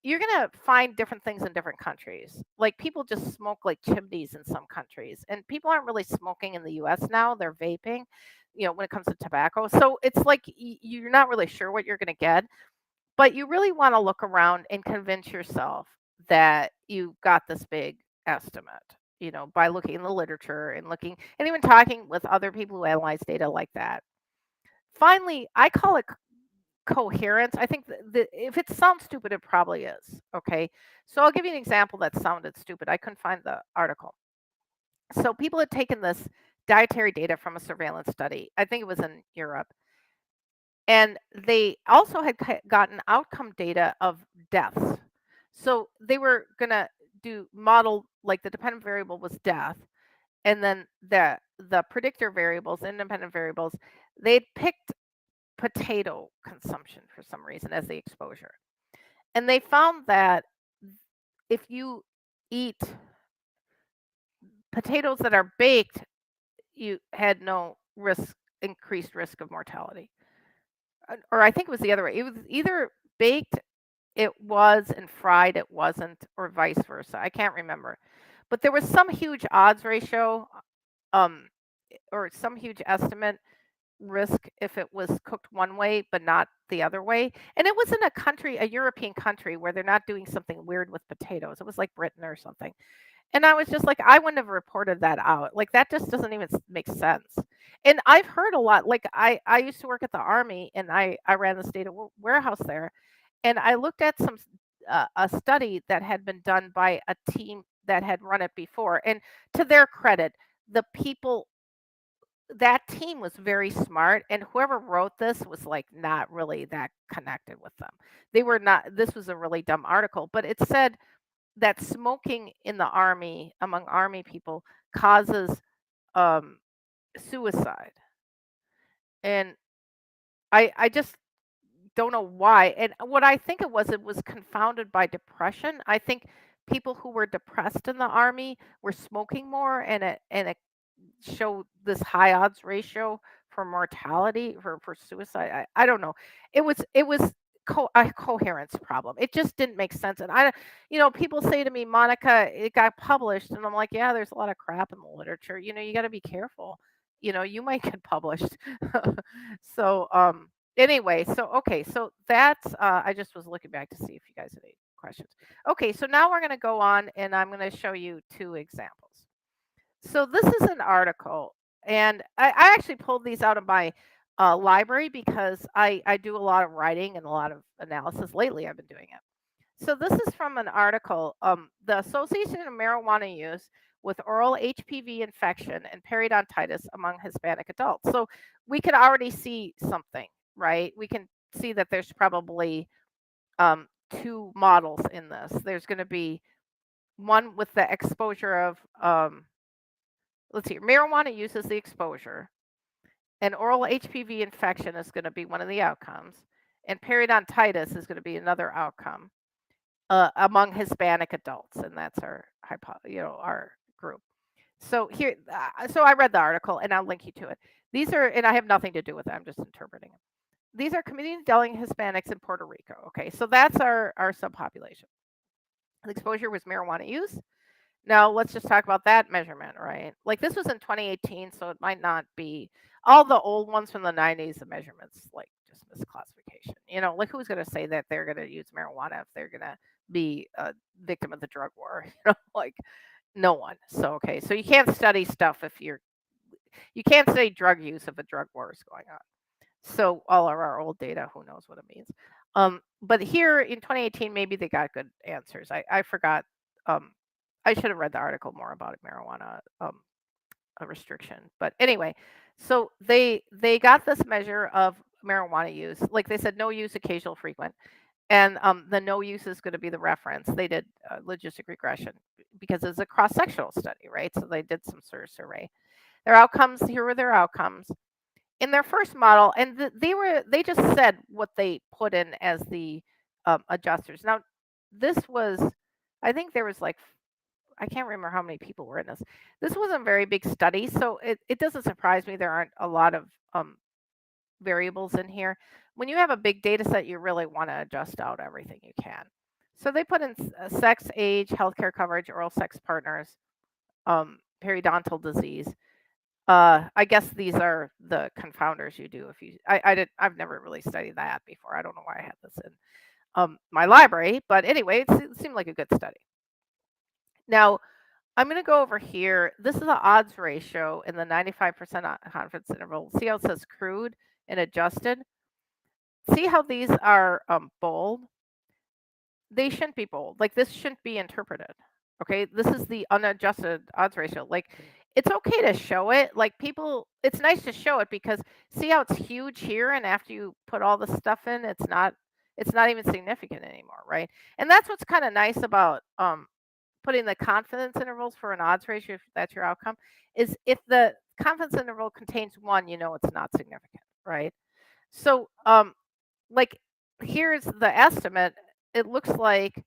you're going to find different things in different countries. Like people just smoke like chimneys in some countries, and people aren't really smoking in the US now. They're vaping, when it comes to tobacco. So it's like you're not really sure what you're going to get, but you really want to look around and convince yourself that you got this big estimate, by looking in the literature and looking and even talking with other people who analyze data like that. Finally, I call it coherence. I think if it sounds stupid, it probably is. Okay. So I'll give you an example that sounded stupid. I couldn't find the article. So people had taken this dietary data from a surveillance study. I think it was in Europe. And they also had gotten outcome data of deaths. So they were going to do model, like the dependent variable was death. and then the predictor variables, independent variables, they'd picked potato consumption for some reason as the exposure. And they found that if you eat potatoes that are baked, you had no increased risk of mortality. Or I think it was the other way. It was either baked, it was, and fried, it wasn't, or vice versa. I can't remember. But there was some huge odds ratio, um, or some huge estimate risk if it was cooked one way but not the other way. And it was in a European country where they're not doing something weird with potatoes. It was like Britain or something. And I was just like, I wouldn't have reported that out. Like that just doesn't even make sense. And I've heard a lot. Like I used to work at the army, and I ran the state of warehouse there, and I looked at a study that had been done by a team that had run it before. And to their credit, the people that team was very smart, and whoever wrote this was like not really that connected with them. They were not. This was a really dumb article, but it said that smoking in the army among army people causes um, suicide, and I just don't know why. And what I think it was confounded by depression. I think people who were depressed in the army were smoking more, and it showed this high odds ratio for mortality for suicide. I don't know. It was a coherence problem. It just didn't make sense. And people say to me, Monica, it got published, and I'm like, yeah, there's a lot of crap in the literature. You got to be careful. You might get published. So anyway, so okay, so that's I just was looking back to see if you guys had any questions. Okay, so now we're going to go on, and I'm going to show you two examples. So this is an article, and I actually pulled these out of my library because I do a lot of writing and a lot of analysis lately. I've been doing it. So this is from an article, the association of marijuana use with oral HPV infection and periodontitis among Hispanic adults. So we could already see something, right? We can see that there's probably two models in this. There's going to be one with the exposure of let's see, marijuana use is the exposure, and oral HPV infection is going to be one of the outcomes, and periodontitis is going to be another outcome among Hispanic adults, and that's our group. So here, so I read the article, and I'll link you to it. These are, and I have nothing to do with it. I'm just interpreting them. These are community-dwelling Hispanics in Puerto Rico. Okay, so that's our subpopulation. The exposure was marijuana use. Now, let's just talk about that measurement, right? Like this was in 2018, so it might not be all the old ones from the 90s, the measurements like just misclassification. Like who's going to say that they're going to use marijuana if they're going to be a victim of the drug war? Like no one. So, okay. So you can't study stuff you can't study drug use if a drug war is going on. So all of our old data, who knows what it means. But here in 2018, maybe they got good answers. I forgot. Um, I should have read the article more about marijuana a restriction. But anyway, so they got this measure of marijuana use. Like they said, no use, occasional, frequent. And the no use is going to be the reference. They did logistic regression because it's a cross-sectional study, right? So they did some sort of survey. Their outcomes, here were their outcomes in their first model, and they just said what they put in as the adjusters. Now, this was, I think there was like, I can't remember how many people were in this. This wasn't a very big study, so it doesn't surprise me there aren't a lot of variables in here. When you have a big data set, you really want to adjust out everything you can. So they put in sex, age, healthcare coverage, oral sex partners, periodontal disease. I guess these are the confounders you do if you. I've never really studied that before. I don't know why I had this in my library, but anyway, it seemed like a good study. Now I'm going to go over here. This is the odds ratio in the 95% confidence interval. See how it says crude and adjusted. See how these are bold. They shouldn't be bold. Like this shouldn't be interpreted. Okay, this is the unadjusted odds ratio. Like it's okay to show it. Like people, it's nice to show it because see how it's huge here, and after you put all the stuff in, it's not even significant anymore, right? And that's what's kind of nice about putting the confidence intervals for an odds ratio, if that's your outcome, is if the confidence interval contains 1, you know it's not significant, right? So, like, here's the estimate. It looks like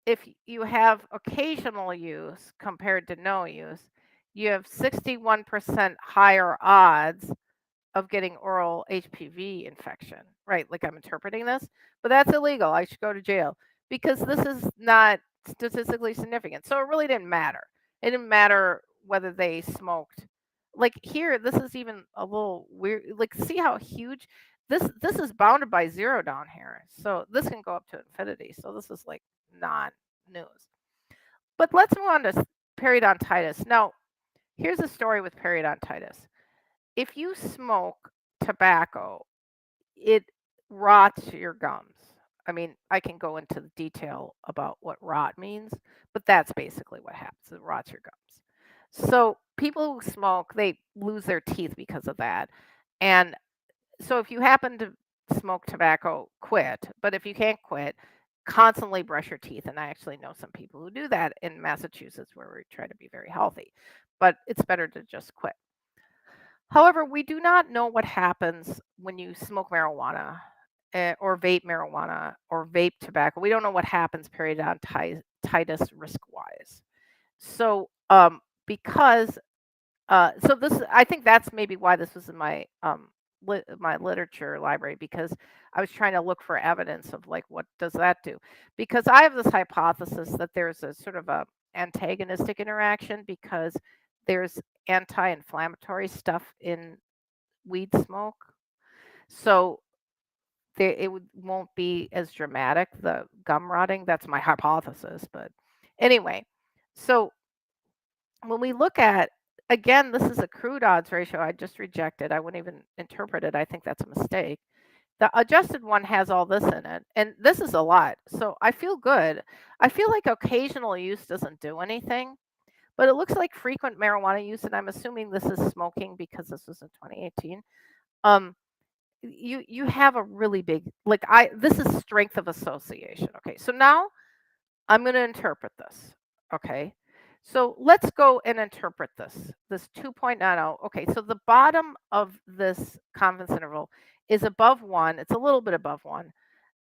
if you have occasional use compared to no use, you have 61% higher odds of getting oral HPV infection, right? Like I'm interpreting this, but that's illegal. I should go to jail because this is not statistically significant. So it really didn't matter. It didn't matter whether they smoked. Like here, this is even a little weird. Like, see how huge this is bounded by 0 down here. So this can go up to infinity. So this is like non-news. But let's move on to periodontitis. Now, here's a story with periodontitis. If you smoke tobacco, it rots your gums. I mean, I can go into the detail about what rot means, but that's basically what happens. It rots your gums. So people who smoke, they lose their teeth because of that. And so if you happen to smoke tobacco, quit. But if you can't quit, constantly brush your teeth. And I actually know some people who do that in Massachusetts where we try to be very healthy. But it's better to just quit. However, we do not know what happens when you smoke marijuana or vape marijuana or vape tobacco. We don't know what happens periodontitis risk-wise. So, because so this, I think that's maybe why this was in my my literature library, because I was trying to look for evidence of like what does that do? Because I have this hypothesis that there's a sort of a antagonistic interaction because there's anti-inflammatory stuff in weed smoke. So won't be as dramatic, the gum rotting. That's my hypothesis. But anyway, so when we look at, again, this is a crude odds ratio. I just rejected. I wouldn't even interpret it. I think that's a mistake. The adjusted one has all this in it, and this is a lot. So I feel good. I feel like occasional use doesn't do anything, but it looks like frequent marijuana use, and I'm assuming this is smoking because this was in 2018. Um, you have a really big, like, this is strength of association. Okay, so now I'm going to interpret this. Okay, so let's go and interpret this 2.90. Okay, so the bottom of this confidence interval is above 1. It's a little bit above 1.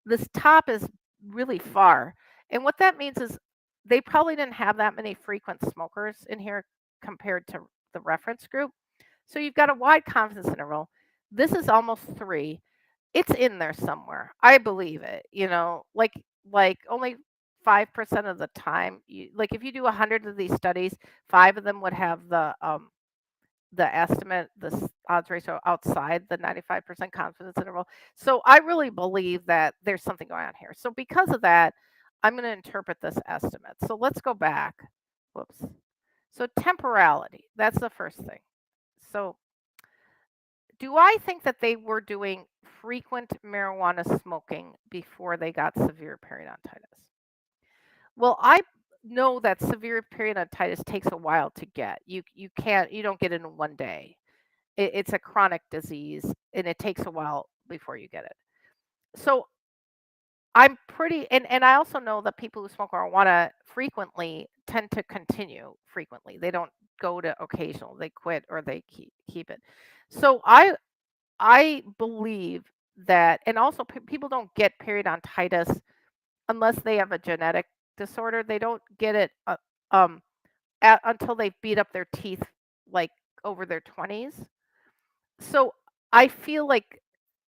This top is really far, and what that means is they probably didn't have that many frequent smokers in here compared to the reference group. So you've got a wide confidence interval. This is almost 3. It's in there somewhere. I believe it, like only 5% of the time, like if you do 100 of these studies, 5 of them would have the estimate, the odds ratio outside the 95% confidence interval. So I really believe that there's something going on here. So because of that, I'm going to interpret this estimate. So let's go back. Whoops. So temporality, that's the first thing. So do I think that they were doing frequent marijuana smoking before they got severe periodontitis? Well, I know that severe periodontitis takes a while to get. You don't get it in one day. It's a chronic disease, and it takes a while before you get it. So I'm pretty, and I also know that people who smoke marijuana frequently tend to continue frequently. They don't go to occasional. They quit or they keep it. So I believe that, and also people don't get periodontitis unless they have a genetic disorder. They don't get it until they've beat up their teeth like over their 20s. So I feel like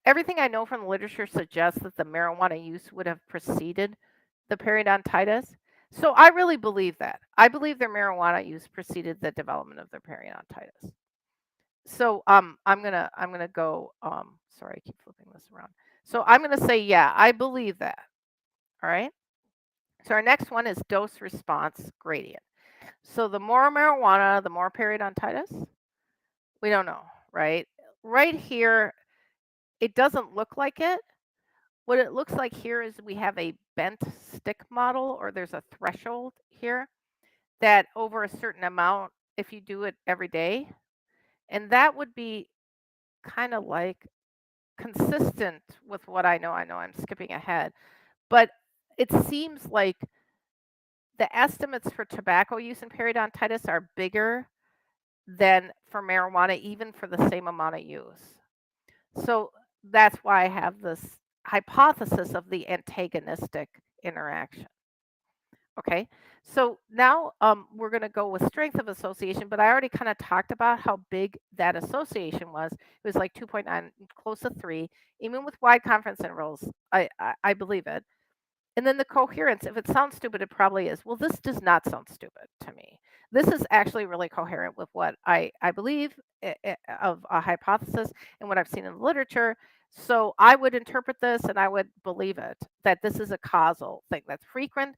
everything I know from the literature suggests that the marijuana use would have preceded the periodontitis. So I really believe that. I believe their marijuana use preceded the development of their periodontitis. So I'm gonna go. Sorry, I keep flipping this around. So I'm gonna say yeah, I believe that. All right. So our next one is dose response gradient. So the more marijuana, the more periodontitis. We don't know, right? Right here, it doesn't look like it. What it looks like here is we have a bent stick model, or there's a threshold here that over a certain amount, if you do it every day, and that would be kind of like consistent with what I know. I know I'm skipping ahead, but it seems like the estimates for tobacco use and periodontitis are bigger than for marijuana, even for the same amount of use. So that's why I have this hypothesis of the antagonistic interaction. Okay, so now we're going to go with strength of association, but I already kind of talked about how big that association was. It was like 2.9, close to 3, even with wide confidence intervals. I believe it. And then the coherence, if it sounds stupid, it probably is. Well, this does not sound stupid to me. This is actually really coherent with what I believe of a hypothesis and what I've seen in the literature. So I would interpret this and I would believe it that this is a causal thing that's frequent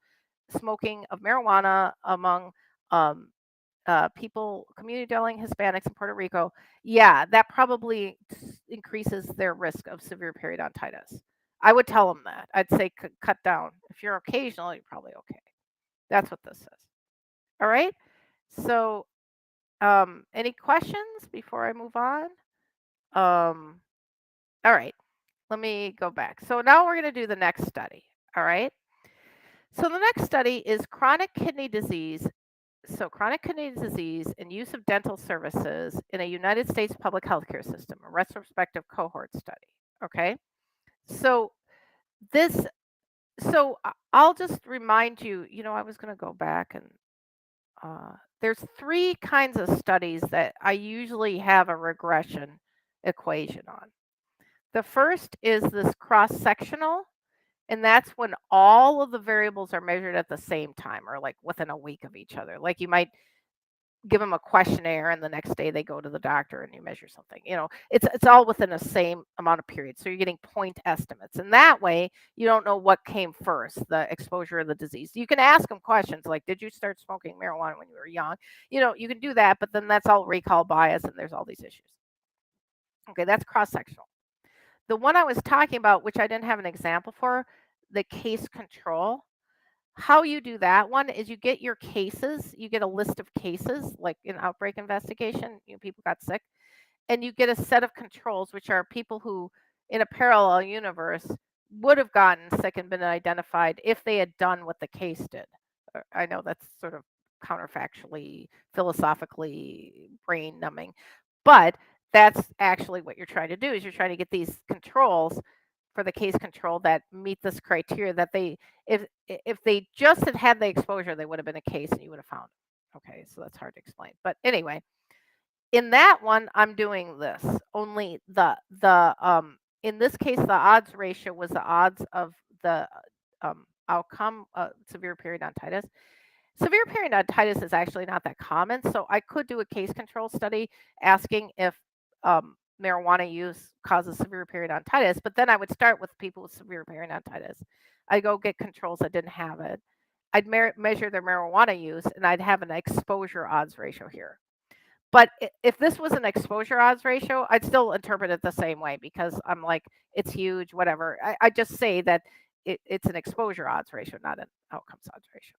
smoking of marijuana among um, people, community dwelling Hispanics in Puerto Rico. Yeah, that probably increases their risk of severe periodontitis. I would tell them that. I'd say cut down. If you're occasional, you're probably okay. That's what this says. All right. So, any questions before I move on? All right. Let me go back. So now we're going to do the next study. All right. So the next study is chronic kidney disease. So chronic kidney disease and use of dental services in a United States public healthcare system, a retrospective cohort study. Okay. So this I'll just remind you, I was going to go back and there's 3 kinds of studies that I usually have a regression equation on. The first is this cross-sectional, and that's when all of the variables are measured at the same time or like within a week of each other. Like you might give them a questionnaire and the next day they go to the doctor and you measure something. It's all within the same amount of period, so you're getting point estimates, and that way you don't know what came first, the exposure or the disease. You can ask them questions like, did you start smoking marijuana when you were young? You can do that, but then that's all recall bias and there's all these issues. Okay, that's cross-sectional. The one I was talking about, which I didn't have an example for, the case control. How you do that one is you get your cases, you get a list of cases, like in outbreak investigation, people got sick, and you get a set of controls, which are people who, in a parallel universe, would have gotten sick and been identified if they had done what the case did. I know that's sort of counterfactually, philosophically brain numbing, but that's actually what you're trying to do is you're trying to get these controls for the case control that meet this criteria that they if they just had the exposure, they would have been a case and you would have found it. Okay, so that's hard to explain. But anyway, in that one, I'm doing this. Only in this case, the odds ratio was the odds of the outcome, severe periodontitis. Severe periodontitis is actually not that common, so I could do a case control study asking if marijuana use causes severe periodontitis, but then I would start with people with severe periodontitis. I'd go get controls that didn't have it. I'd measure their marijuana use, and I'd have an exposure odds ratio here. But if this was an exposure odds ratio, I'd still interpret it the same way because I'm like, it's huge, whatever. I just say that it's an exposure odds ratio, not an outcomes odds ratio.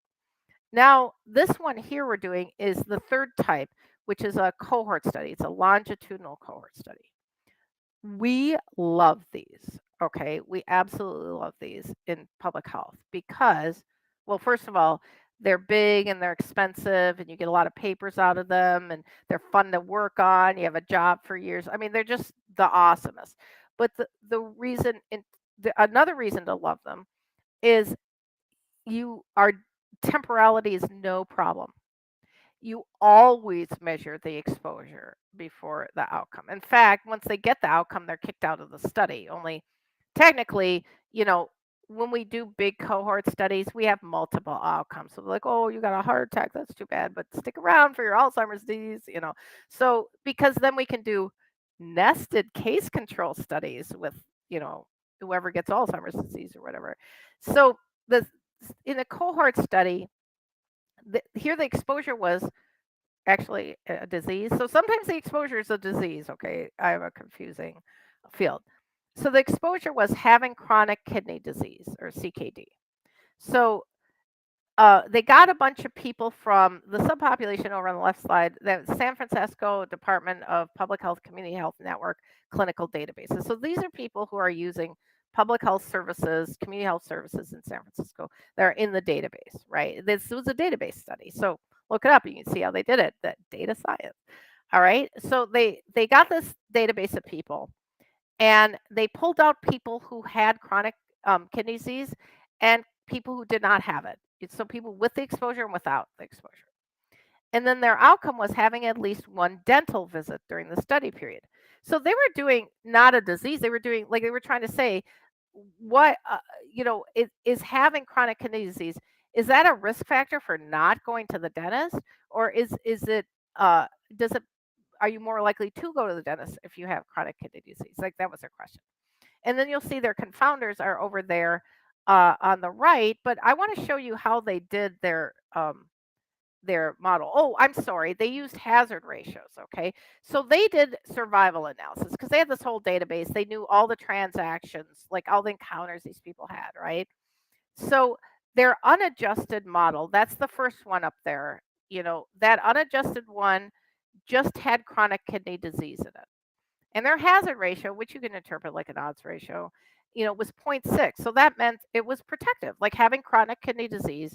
Now, this one here we're doing is the third type, which is a cohort study. It's a longitudinal cohort study. We love these, okay? We absolutely love these in public health because, well, first of all, they're big and they're expensive and you get a lot of papers out of them and they're fun to work on. You have a job for years. I mean, they're just the awesomest. But another reason to love them is our temporality is no problem. You always measure the exposure before the outcome. In fact, once they get the outcome, they're kicked out of the study. Only technically, when we do big cohort studies, we have multiple outcomes. So like, oh, you got a heart attack, that's too bad, but stick around for your Alzheimer's disease. So because then we can do nested case control studies with, whoever gets Alzheimer's disease or whatever. So in a cohort study, here the exposure was actually a disease. So sometimes the exposure is a disease. Okay, I have a confusing field. So the exposure was having chronic kidney disease or CKD. So they got a bunch of people from the subpopulation over on the left side, the San Francisco Department of Public Health Community Health Network clinical databases. So these are people who are using public health services, community health services in San Francisco that are in the database, right? This was a database study. So look it up. You can see how they did it, that data science. All right. So they got this database of people and they pulled out people who had chronic kidney disease and people who did not have it. So people with the exposure and without the exposure. And then their outcome was having at least one dental visit during the study period. So they were doing not a disease, they were doing, like, they were trying to say, what, is having chronic kidney disease, is that a risk factor for not going to the dentist? Or is it, does it, are you more likely to go to the dentist if you have chronic kidney disease? Like, that was their question. And then you'll see their confounders are over there on the right, but I want to show you how they did their model. Oh, I'm sorry. They used hazard ratios. Okay. So they did survival analysis because they had this whole database. They knew all the transactions, like all the encounters these people had, right? So their unadjusted model, that's the first one up there. That unadjusted one just had chronic kidney disease in it. And their hazard ratio, which you can interpret like an odds ratio, was 0.6. So that meant it was protective, like having chronic kidney disease.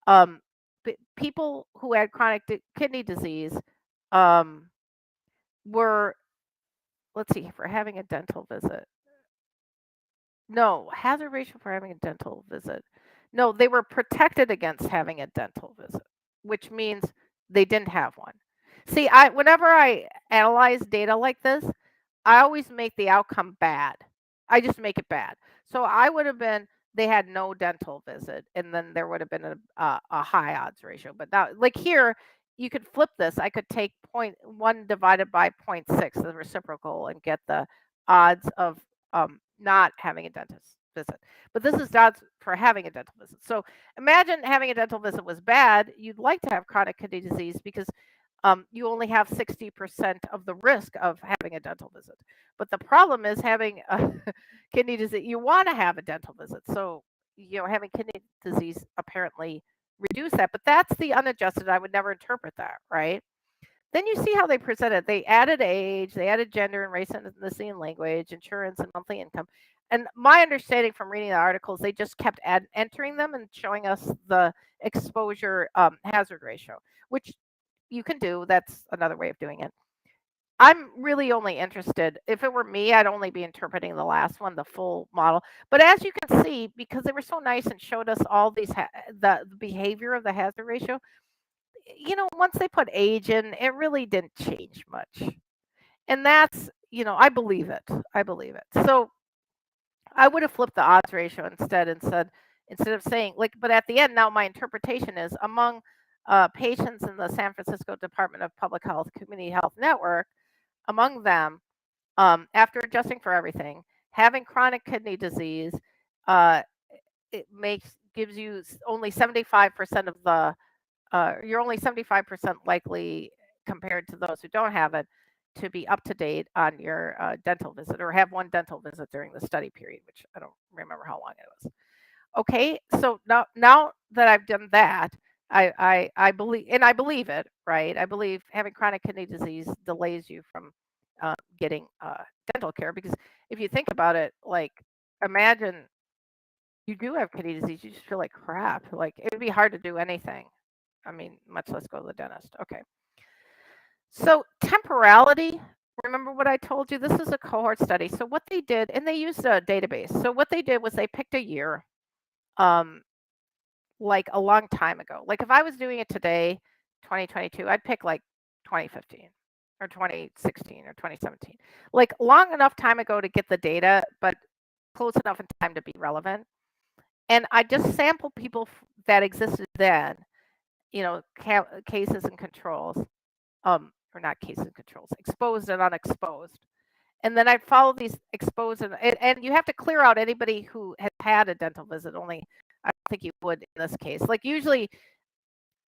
Um, People who had chronic kidney disease were, let's see, for having a dental visit. No, hazard ratio for having a dental visit. No, they were protected against having a dental visit, which means they didn't have one. See, whenever I analyze data like this, I always make the outcome bad. I just make it bad. So I would have been, they had no dental visit, and then there would have been a high odds ratio. But now, like here, you could flip this. I could take 0.1 divided by 0.6, the reciprocal, and get the odds of not having a dentist visit. But this is odds for having a dental visit. So imagine having a dental visit was bad. You'd like to have chronic kidney disease because you only have 60% of the risk of having a dental visit. But the problem is having a kidney disease, you want to have a dental visit. So, having kidney disease apparently reduce that. But that's the unadjusted. I would never interpret that, right? Then you see how they presented. They added age, they added gender and race and ethnicity and language, insurance and monthly income. And my understanding from reading the articles, they just kept entering them and showing us the exposure hazard ratio, which you can do. That's another way of doing it. I'm really only interested, if it were me, I'd only be interpreting the last one, the full model. But as you can see, because they were so nice and showed us all these, the behavior of the hazard ratio, once they put age in, it really didn't change much. And that's, I believe it. I believe it. So I would have flipped the odds ratio instead and said, instead of saying, like, but at the end, now my interpretation is among patients in the San Francisco Department of Public Health Community Health Network, among them, after adjusting for everything, having chronic kidney disease, it gives you only 75% of the, you're only 75% likely compared to those who don't have it to be up to date on your dental visit or have one dental visit during the study period, which I don't remember how long it was. Okay, so now that I've done that, I believe, and I believe it, right? I believe having chronic kidney disease delays you from getting dental care, because if you think about it, like, imagine you do have kidney disease, you just feel like crap. Like, it would be hard to do anything. I mean, much less go to the dentist. Okay. So temporality, remember what I told you? This is a cohort study. So what they did, and they used a database. So what they did was they picked a year, like a long time ago. Like if I was doing it today, 2022, I'd pick like 2015 or 2016 or 2017. Like long enough time ago to get the data, but close enough in time to be relevant. And I just sampled people that existed then, cases and controls, or not cases and controls, exposed and unexposed. And then I follow these exposed, and you have to clear out anybody who has had a dental visit. Only, I don't think you would in this case. Like usually,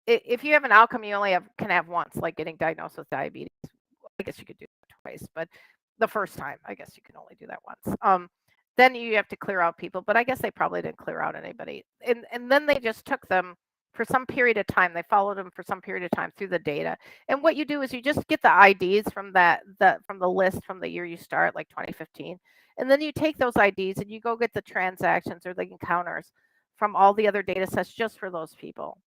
if you have an outcome, you only can have once, like getting diagnosed with diabetes. I guess you could do it twice, but the first time, I guess you can only do that once. Then you have to clear out people, but I guess they probably didn't clear out anybody. And then they just took them for some period of time. They followed them for some period of time through the data. And what you do is you just get the IDs from from the list from the year you start, like 2015. And then you take those IDs and you go get the transactions or the encounters from all the other data sets just for those people.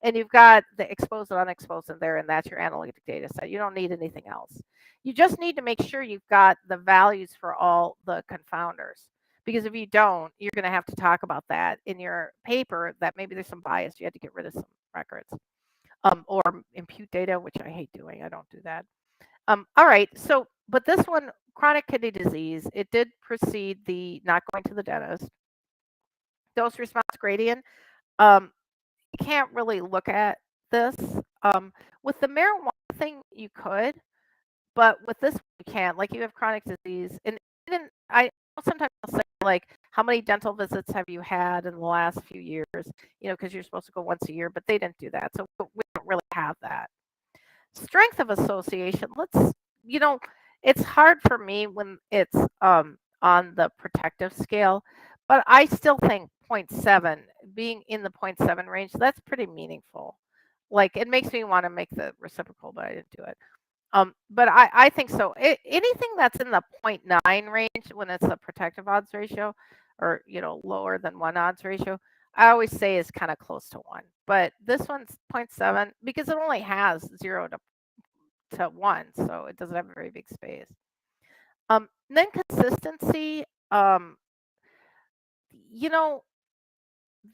And you've got the exposed and unexposed in there, and that's your analytic data set. You don't need anything else. You just need to make sure you've got the values for all the confounders. Because if you don't, you're going to have to talk about that in your paper, that maybe there's some bias. You had to get rid of some records, or impute data, which I hate doing. I don't do that. All right. So, but this one, chronic kidney disease, it did precede the not going to the dentist. Dose response gradient. You can't really look at this. With the marijuana thing, you could, but with this you can't. Like, you have chronic disease, and even I sometimes I'll say, like, how many dental visits have you had in the last few years? Because you're supposed to go once a year, but they didn't do that, so we don't really have that. Strength of association. You know, it's hard for me when it's on the protective scale, but I still think point 0.7, being in the point 0.7 range, that's pretty meaningful. Like, it makes me want to make the reciprocal, but I didn't do it. But I think so. Anything that's in the 0.9 range when it's a protective odds ratio, or lower than 1 odds ratio, I always say is kind of close to 1. But this one's 0.7 because it only has 0 to 1, so it doesn't have a very big space. Then consistency.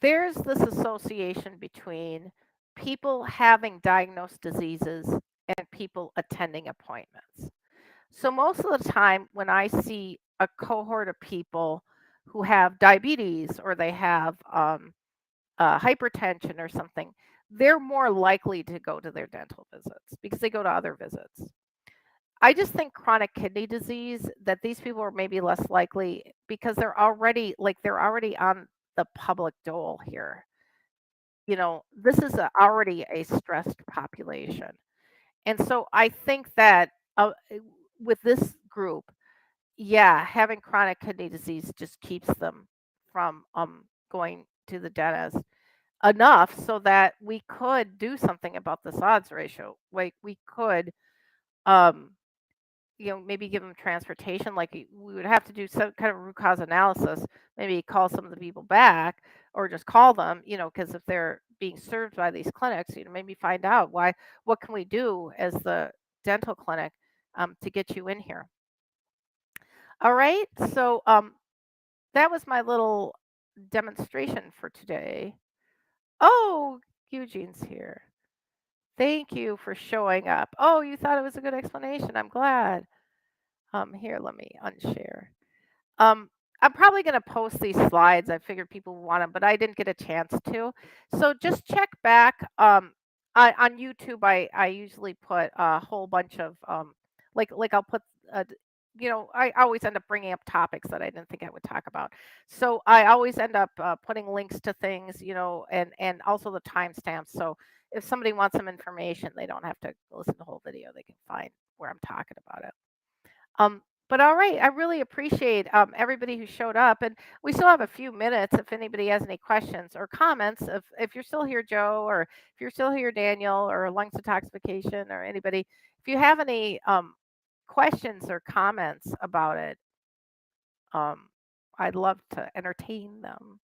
There's this association between people having diagnosed diseases and people attending appointments. So most of the time when I see a cohort of people who have diabetes, or they have hypertension or something, they're more likely to go to their dental visits because they go to other visits. I just think chronic kidney disease, that these people are maybe less likely because they're already on the public dole here. This is already a stressed population. And so I think that with this group, yeah, having chronic kidney disease just keeps them from going to the dentist enough so that we could do something about this odds ratio. Like, we could um, maybe give them transportation. Like, we would have to do some kind of root cause analysis, maybe call some of the people back, or just call them, because if they're being served by these clinics, maybe find out what can we do as the dental clinic to get you in here. All right, so that was my little demonstration for today. Oh, Eugene's here. Thank you for showing up. Oh, you thought it was a good explanation. I'm glad. Here, let me unshare. Um, I'm probably going to post these slides. I figured people would want them, but I didn't get a chance to. So just check back. On YouTube, I usually put a whole bunch of like I'll put I always end up bringing up topics that I didn't think I would talk about. So I always end up putting links to things, and also the timestamps. So if somebody wants some information, they don't have to listen to the whole video. They can find where I'm talking about it. Um, but all right, I really appreciate everybody who showed up, and we still have a few minutes if anybody has any questions or comments. If you're still here, Joe, or if you're still here, Daniel, or lungs detoxification, or anybody, if you have any questions or comments about it, I'd love to entertain them.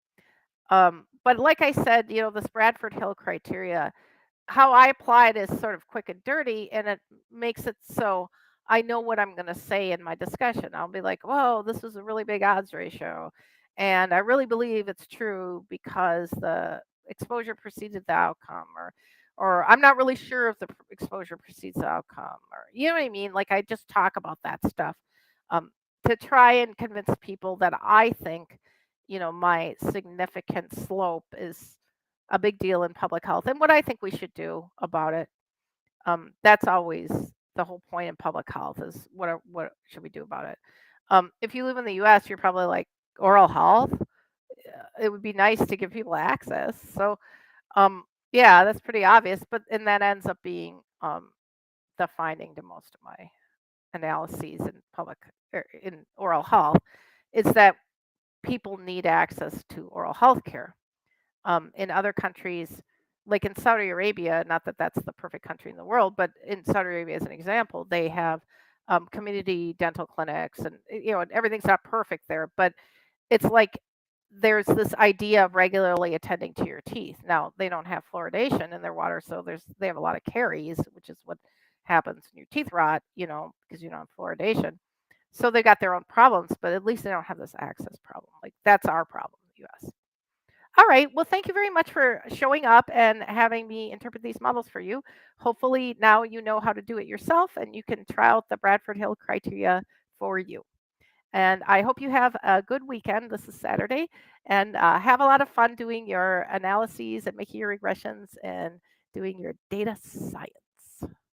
But like I said, this Bradford Hill criteria, how I apply it is sort of quick and dirty, and it makes it so I know what I'm going to say in my discussion. I'll be like, whoa, this is a really big odds ratio. And I really believe it's true because the exposure preceded the outcome, or I'm not really sure if the exposure precedes the outcome, or you know what I mean? Like, I just talk about that stuff um, to try and convince people that I think, my significant slope is a big deal in public health and what I think we should do about it. That's always the whole point in public health, is what should we do about it? If you live in the US, you're probably like, oral health, it would be nice to give people access. So yeah, that's pretty obvious, and that ends up being the finding to most of my analyses in in oral health, is that people need access to oral health care. In other countries, like in Saudi Arabia, not that that's the perfect country in the world, but in Saudi Arabia, as an example, they have community dental clinics, and and everything's not perfect there, but it's like there's this idea of regularly attending to your teeth. Now, they don't have fluoridation in their water, so they have a lot of caries, which is what happens when your teeth rot, because you don't have fluoridation. So they got their own problems, but at least they don't have this access problem. Like that's our problem in the US. All right. Well, thank you very much for showing up and having me interpret these models for you. Hopefully, now you know how to do it yourself and you can try out the Bradford Hill criteria for you. And I hope you have a good weekend. This is Saturday, and have a lot of fun doing your analyses and making your regressions and doing your data science.